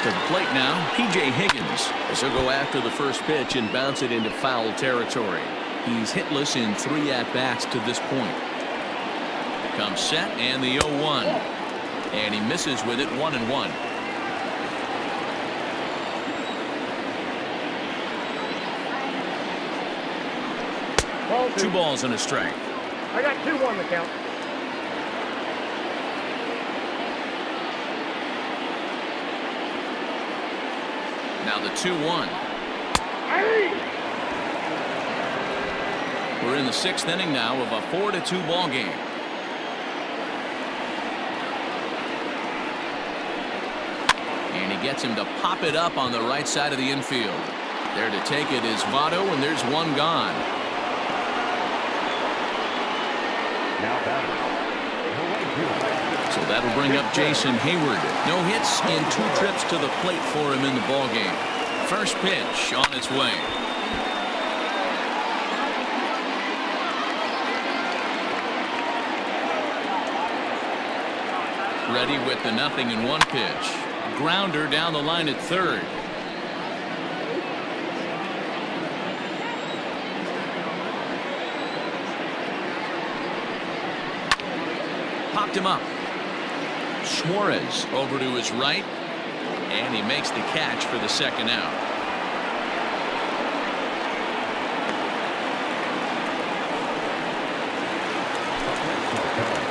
To the plate now, P.J. Higgins, as he'll go after the first pitch and bounce it into foul territory. He's hitless in 3 at-bats to this point. Comes set and the 0-1. And he misses with it 1-1. 2 balls and a strike. I got 2-1 the count. Now the 2-1. We're in the 6th inning now of a 4-2 ball game. And he gets him to pop it up on the right side of the infield. There to take it is Votto, and there's one gone. So that'll bring up Jason Hayward. No hits in 2 trips to the plate for him in the ball game. First pitch on its way. Ready with the 0-1 pitch. Grounder down the line at third. Popped him up. Suarez over to his right, and he makes the catch for the second out.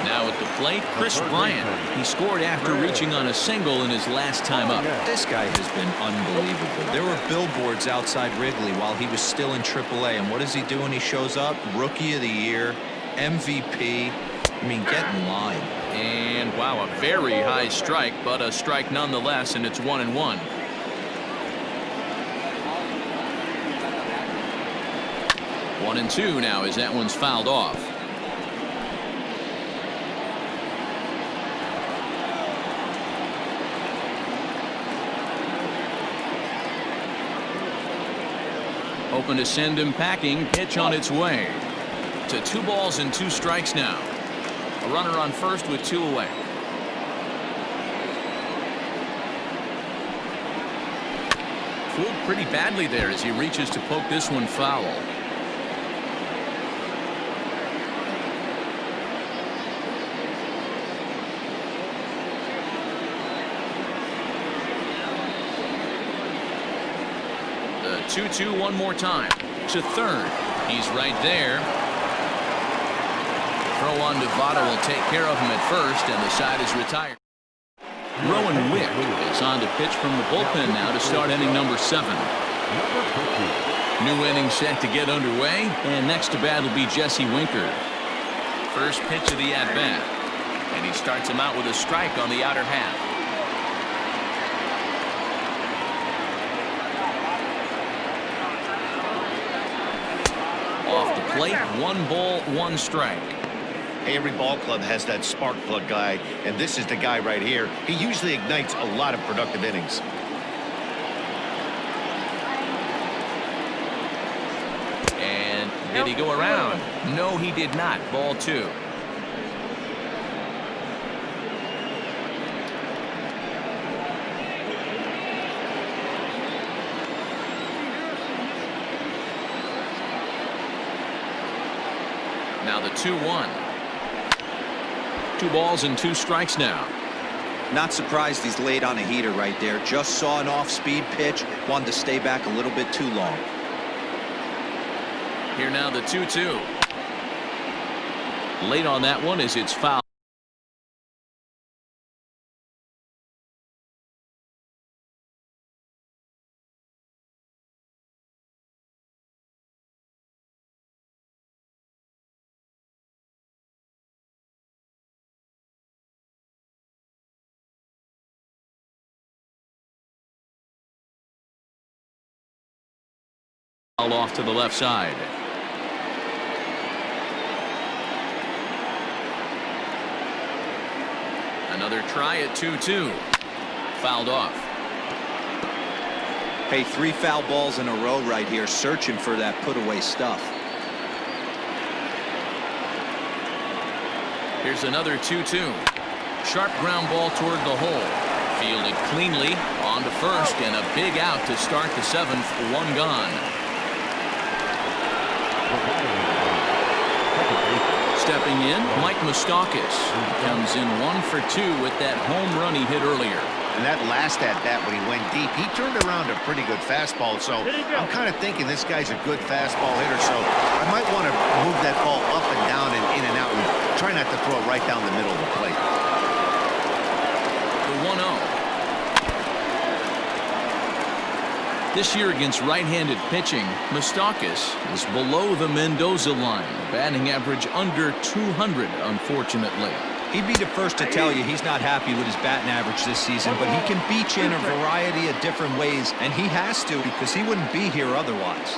Now at the plate, Chris Bryant. He scored after reaching on a single in his last time up. This guy has been unbelievable. There were billboards outside Wrigley while he was still in AAA, and what does he do when he shows up? Rookie of the Year, MVP. I mean, get in line. And wow, a very high strike, but a strike nonetheless, and it's 1-1. One and two now as that one's fouled off. Open to send him packing. Pitch on its way. To 2 balls and 2 strikes now. A runner on first with 2 away. pretty badly there as he reaches to poke this one foul. The 2-2 one more time to third. He's right there. Throw on Nevada will take care of him at first, and the side is retired. Rowan Wick is on to pitch from the bullpen now to start inning number 7. New inning set to get underway, and next to bat will be Jesse Winker. First pitch of the at-bat, and he starts him out with a strike on the outer half. Off the plate, 1 ball, 1 strike. Every ball club has that spark plug guy, and this is the guy right here. He usually ignites a lot of productive innings. And did he go around? No, he did not. Ball 2. Now the 2-1. 2 balls and 2 strikes now. Not surprised he's laid on a heater right there. Just saw an off-speed pitch. Wanted to stay back a little bit too long. Here now the 2-2. Late on that one as it's foul. Off to the left side. Another try at 2-2. Fouled off. Hey, 3 foul balls in a row right here, searching for that put-away stuff. Here's another 2-2. Sharp ground ball toward the hole. Fielded cleanly on to first, and a big out to start the 7th. 1 gone. Stepping in, Mike Moustakas comes in 1 for 2 with that home run he hit earlier. And that last at-bat when he went deep, he turned around a pretty good fastball. So I'm kind of thinking this guy's a good fastball hitter. So I might want to move that ball up and down and in and out and try not to throw it right down the middle of the plate. The 1-0. This year against right-handed pitching, Moustakas is below the Mendoza line. Batting average under 200, unfortunately. He'd be the first to tell you he's not happy with his batting average this season, but he can beat you in a variety of different ways, and he has to because he wouldn't be here otherwise.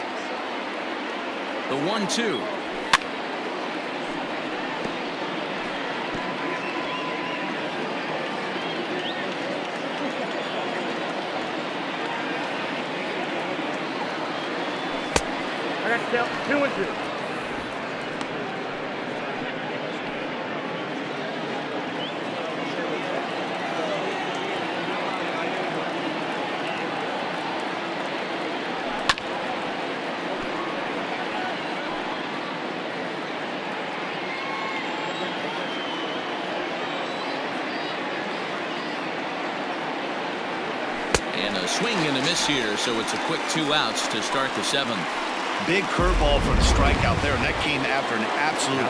The 1-2. I got to count 2-2. And a swing and a miss here, so it's a quick 2 outs to start the 7th. Big curveball for the strikeout there, and that came after an absolute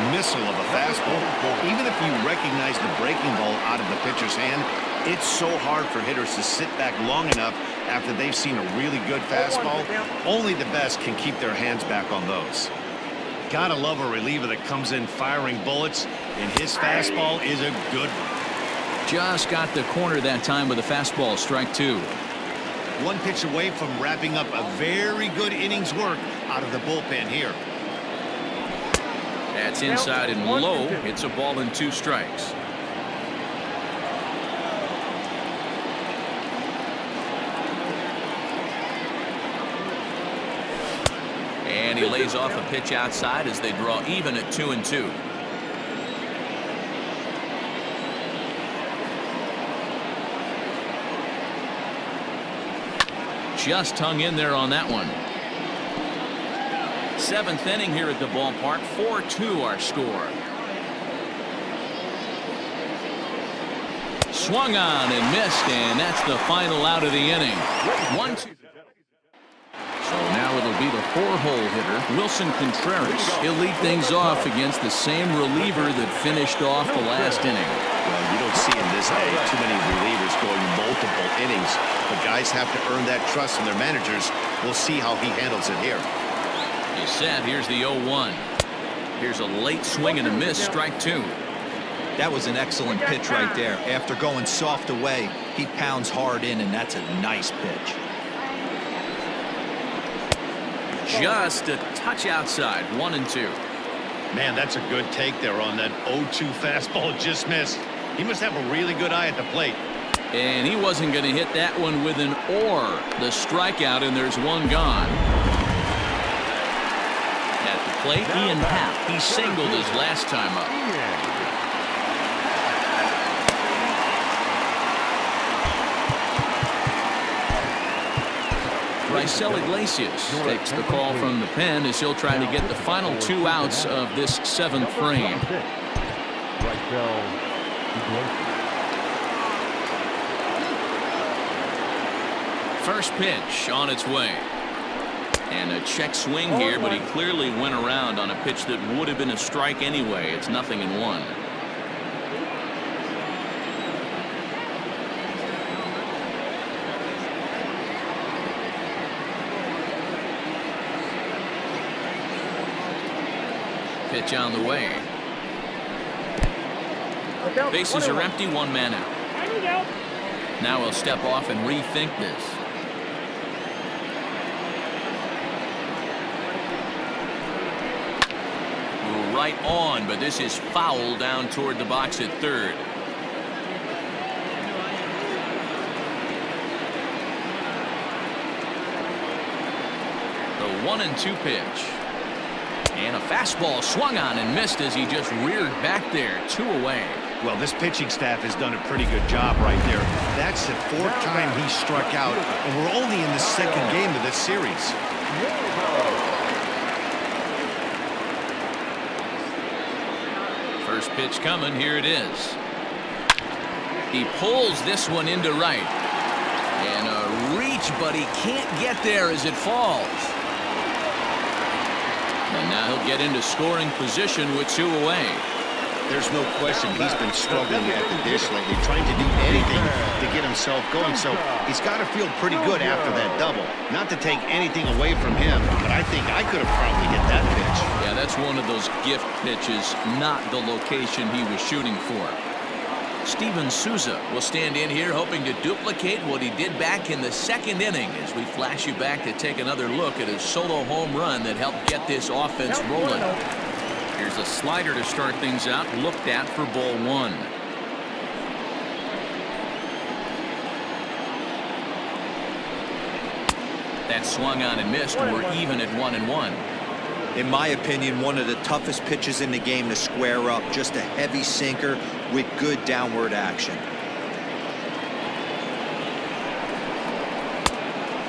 missile of a fastball. Even if you recognize the breaking ball out of the pitcher's hand, it's so hard for hitters to sit back long enough after they've seen a really good fastball. Only the best can keep their hands back on those. Gotta love a reliever that comes in firing bullets, and his fastball is a good one. Just got the corner that time with a fastball, strike 2. 1 pitch away from wrapping up a very good innings work out of the bullpen here. That's inside and low. It's a ball and 2 strikes. And he lays off a pitch outside as they draw even at 2-2. just hung in there on that one. 7th inning here at the ballpark. 4-2 our score. Swung on and missed, and that's the final out of the inning. 1-2. So now it'll be the 4-hole hitter, Wilson Contreras. He'll lead things off against the same reliever that finished off the last inning. Well, you don't see in this day too many relievers going multiple innings, but guys have to earn that trust from their managers. We'll see how he handles it here. He's set. Here's the 0-1. Here's a late swing and a miss, strike 2. That was an excellent pitch right there. After going soft away, he pounds hard in, and that's a nice pitch. Just a touch outside. 1-2. Man, that's a good take there on that 0-2 fastball. Just missed. He must have a really good eye at the plate. And he wasn't going to hit that one with an or. The strikeout, and there's one gone. At the plate, Ian Happ. He singled his last time up. Raisel Iglesias takes the call from the pen as he'll try to get the final 2 outs of this 7th frame. First pitch on its way. And a check swing here, but he clearly went around on a pitch that would have been a strike anyway. It's 0-1. Pitch on the way. Bases are empty, 1 man out. Now he'll step off and rethink this. Right on, but this is foul down toward the box at 3rd. The 1-2 pitch. And a fastball swung on and missed as he just reared back there. 2 away. Well, this pitching staff has done a pretty good job right there. That's the 4th time he struck out, and we're only in the 2nd game of this series. First pitch coming. Here it is. He pulls this one into right. And a reach, but he can't get there as it falls. And now he'll get into scoring position with 2 away. There's no question he's been struggling at the dish lately, trying to do anything to get himself going. So he's got to feel pretty good after that double. Not to take anything away from him, but I think I could have probably hit that pitch. Yeah, that's one of those gift pitches, not the location he was shooting for. Steven Souza will stand in here hoping to duplicate what he did back in the 2nd inning as we flash you back to take another look at his solo home run that helped get this offense rolling. Here's a slider to start things out, looked at for ball 1. That swung on and missed. We're even at 1-1. In my opinion, one of the toughest pitches in the game to square up. Just a heavy sinker with good downward action.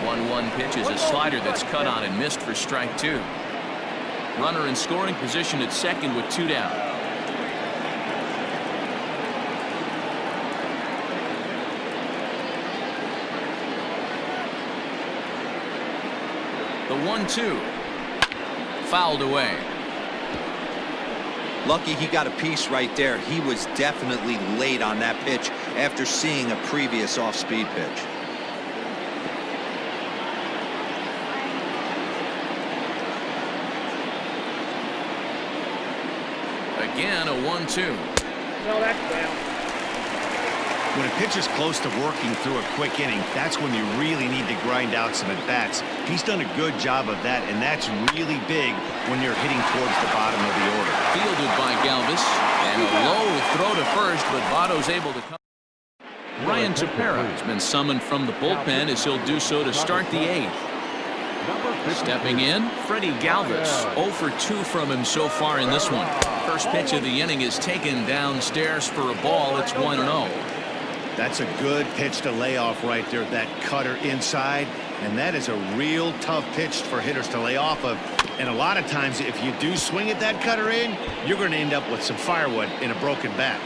1-1 pitch is a slider that's cut on and missed for strike 2. Runner in scoring position at 2nd with 2 down. The 1-2. Fouled away. Lucky he got a piece right there. He was definitely late on that pitch after seeing a previous off-speed pitch. Again, a 1-2. No, that's down. When a pitcher's close to working through a quick inning, that's when you really need to grind out some at-bats. He's done a good job of that, and that's really big when you're hitting towards the bottom of the order. Fielded by Galvis, and a low throw to first, but Votto's able to come. Ryan Tepera has been summoned from the bullpen as he'll do so to start the 8th. Stepping in, Freddie Galvis. 0 for 2 from him so far in this one. First pitch of the inning is taken downstairs for a ball. It's 1-0. That's a good pitch to lay off right there, that cutter inside. And that is a real tough pitch for hitters to lay off of. And a lot of times, if you do swing at that cutter in, you're going to end up with some firewood in a broken bat.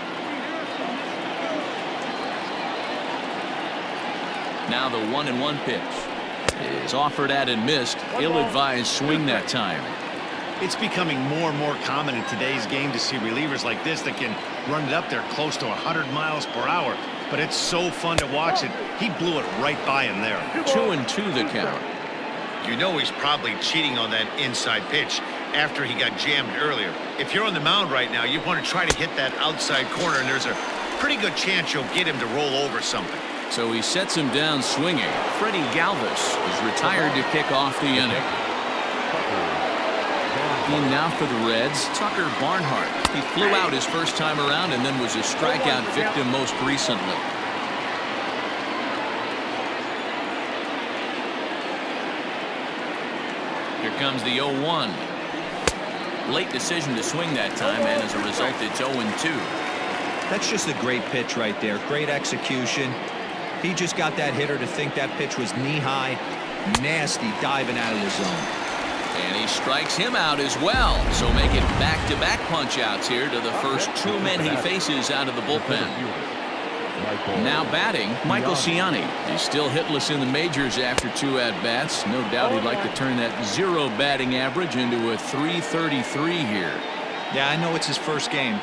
Now the 1-1 pitch is offered at and missed. Ill-advised swing that time. It's becoming more and more common in today's game to see relievers like this that can run it up there close to 100 miles per hour. But it's so fun to watch it. He blew it right by him there. 2-2 the count. You know he's probably cheating on that inside pitch after he got jammed earlier. If you're on the mound right now, you want to try to hit that outside corner, and there's a pretty good chance you'll get him to roll over something. So he sets him down swinging. Freddie Galvis is retired to kick off the inning. In now for the Reds, Tucker Barnhart. He flew out his first time around and then was a strikeout victim most recently. Here comes the 0-1. Late decision to swing that time, and as a result, it's 0-2. That's just a great pitch right there. Great execution. He just got that hitter to think that pitch was knee-high. Nasty diving out of the zone. And he strikes him out as well. So make it back-to-back punch-outs here to the first two men he faces out of the bullpen. Now batting, Michael Ciani. He's still hitless in the majors after 2 at-bats. No doubt he'd like to turn that 0 batting average into a .333 here. Yeah, I know it's his first game,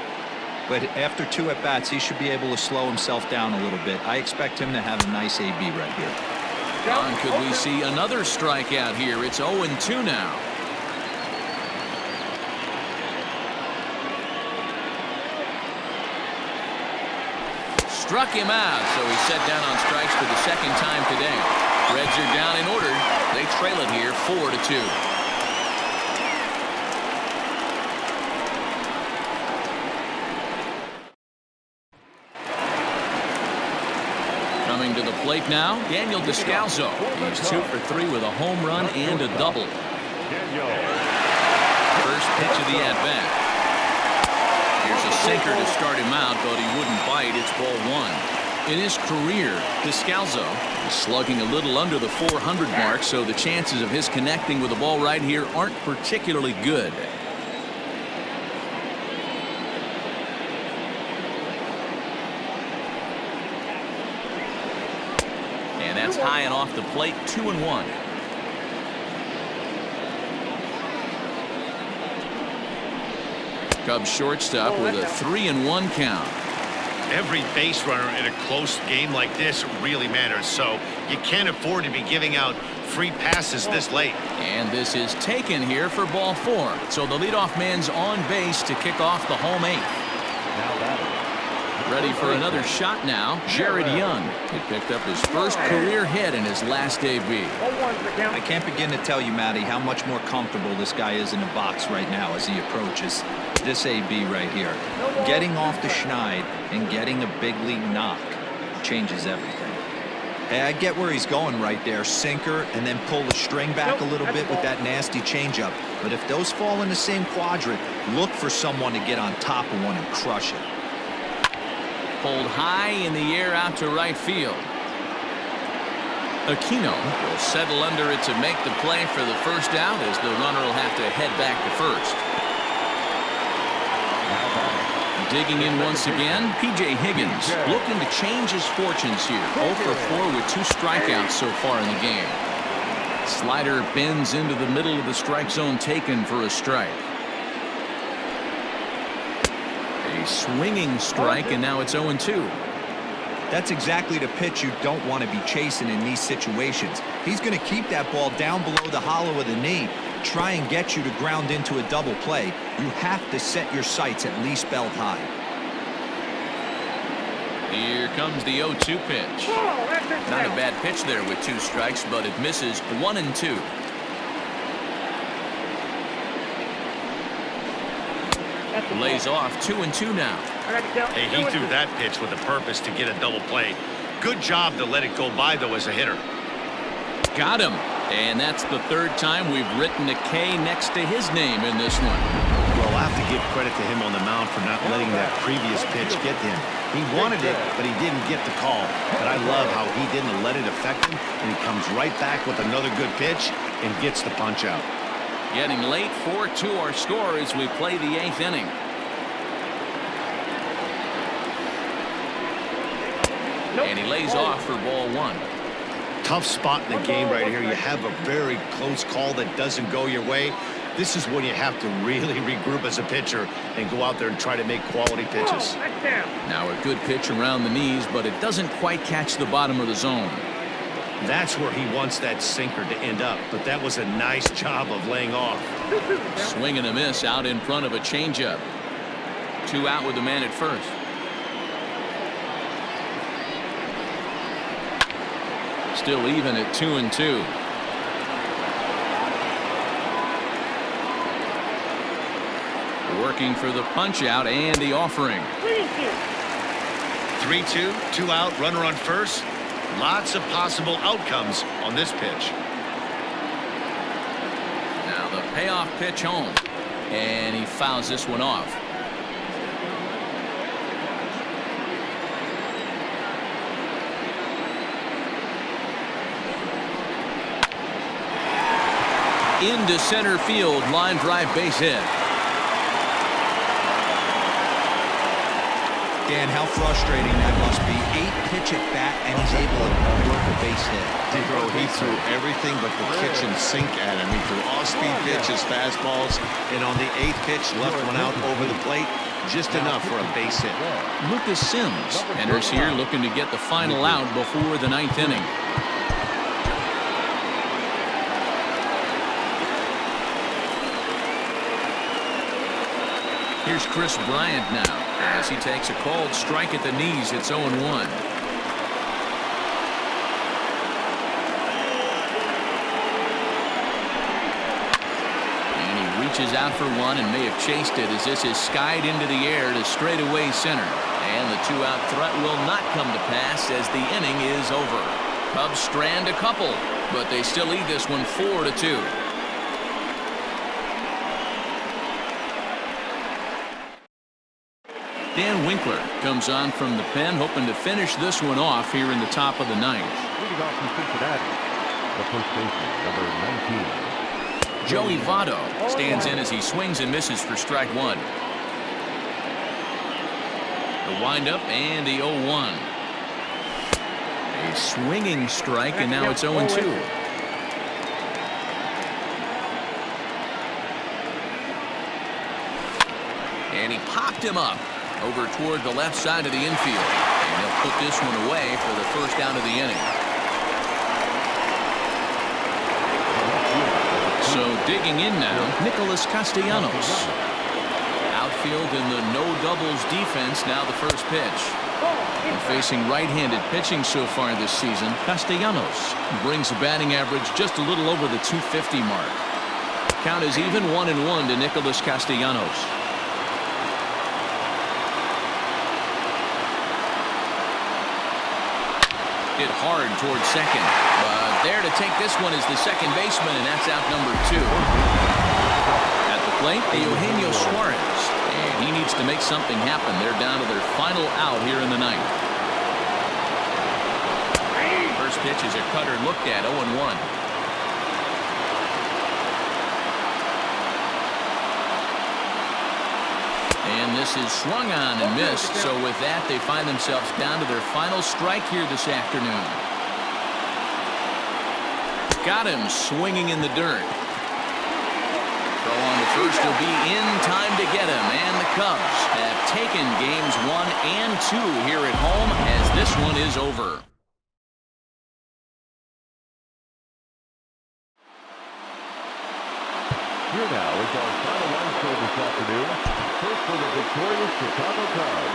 but after 2 at-bats, he should be able to slow himself down a little bit. I expect him to have a nice AB right here. Could we see another strikeout here? It's 0-2 now. Struck him out, so he's set down on strikes for the second time today. Reds are down in order. They trail it here 4-2. Coming to the plate now, Daniel Descalso. He's 2 for 3 with a home run and a double. First pitch of the at-bat. Here's a sinker to start him out, but he wouldn't bite. It's ball 1. In his career, Descalso is slugging a little under the 400 mark, so the chances of his connecting with the ball right here aren't particularly good. And that's high and off the plate, 2-1. Cubs shortstop with a 3-1 count. Every base runner in a close game like this really matters, so you can't afford to be giving out free passes this late. And this is taken here for ball 4. So the leadoff man's on base to kick off the home 8th. Ready for another shot now, Jared Young. He picked up his first career hit in his last AB. I can't begin to tell you, Matty, how much more comfortable this guy is in the box right now as he approaches this AB right here. Getting off the schneid and getting a big league knock changes everything. Hey, I get where he's going right there. Sinker and then pull the string back a little bit with that nasty changeup. But if those fall in the same quadrant, look for someone to get on top of one and crush it. Pulled high in the air out to right field. Aquino will settle under it to make the play for the first out, as the runner will have to head back to first. Digging in once again, P.J. Higgins looking to change his fortunes here. 0 for 4 with 2 strikeouts so far in the game. Slider bends into the middle of the strike zone, taken for a strike. A swinging strike, and now it's 0-2. That's exactly the pitch you don't want to be chasing in these situations. He's going to keep that ball down below the hollow of the knee, try and get you to ground into a double play. You have to set your sights at least belt high. Here comes the 0-2 pitch. Not a bad pitch there with 2 strikes, but it misses 1-2. Lays off 2-2 now. Hey, he threw that pitch with a purpose to get a double play. Good job to let it go by, though, as a hitter. Got him. And that's the 3rd time we've written a K next to his name in this one. Well, to give credit to him on the mound for not letting that previous pitch get to him. He wanted it, but he didn't get the call. But I love how he didn't let it affect him, and he comes right back with another good pitch and gets the punch out. Getting late, 4-2 our score as we play the 8th inning. And he lays off for ball 1. Tough spot in the game right here. You have a very close call that doesn't go your way. This is when you have to really regroup as a pitcher and go out there and try to make quality pitches. Now a good pitch around the knees, but it doesn't quite catch the bottom of the zone. That's where he wants that sinker to end up, but that was a nice job of laying off. Swing and a miss out in front of a changeup. 2 out with the man at first. Still even at 2-2. Working for the punch out and the offering. 3-2, 2 out, runner on first. Lots of possible outcomes on this pitch. Now the payoff pitch home, and he fouls this one off. Into center field, line drive, base hit. Dan, how frustrating that must be. 8-pitch at bat, and he's able to work a base hit. He threw everything but the kitchen sink at him. He threw off-speed pitches, fastballs, and on the 8th pitch, left one out over the plate, just enough for a base hit. Lucas Sims enters here looking to get the final out before the 9th inning. Here's Chris Bryant now as he takes a called strike at the knees. It's 0-1. And he reaches out for one and may have chased it as this is skied into the air to straightaway center. And the 2-out threat will not come to pass as the inning is over. Cubs strand a couple, but they still lead this one 4-2. Dan Winkler comes on from the pen, hoping to finish this one off here in the top of the 9th. Leading off from Cincinnati, the first baseman, number 19. Joey Votto stands in as he swings and misses for strike 1. The windup and the 0-1. A swinging strike, and now it's 0-2. And he popped him up over toward the left side of the infield. And he'll put this one away for the first out of the inning. So digging in now, Nicholas Castellanos. Outfield in the no doubles defense, now the first pitch. And facing right-handed pitching so far this season, Castellanos brings the batting average just a little over the 250 mark. Count is even 1-1 to Nicholas Castellanos. Hit hard towards second, but there to take this one is the second baseman, and that's out number 2. At the plate, Eugenio Suarez, and he needs to make something happen. They're down to their final out here in the 9th. First pitch is a cutter looked at, 0-1. And this is swung on and missed. So with that, they find themselves down to their final strike here this afternoon. Got him swinging in the dirt. Throw on to first will be in time to get him. And the Cubs have taken games 1 and 2 here at home as this one is over. Here now is our final line score this afternoon. First for the victorious Chicago Cubs.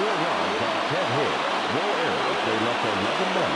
4 runs on 10 hits. No errors. They left 11 men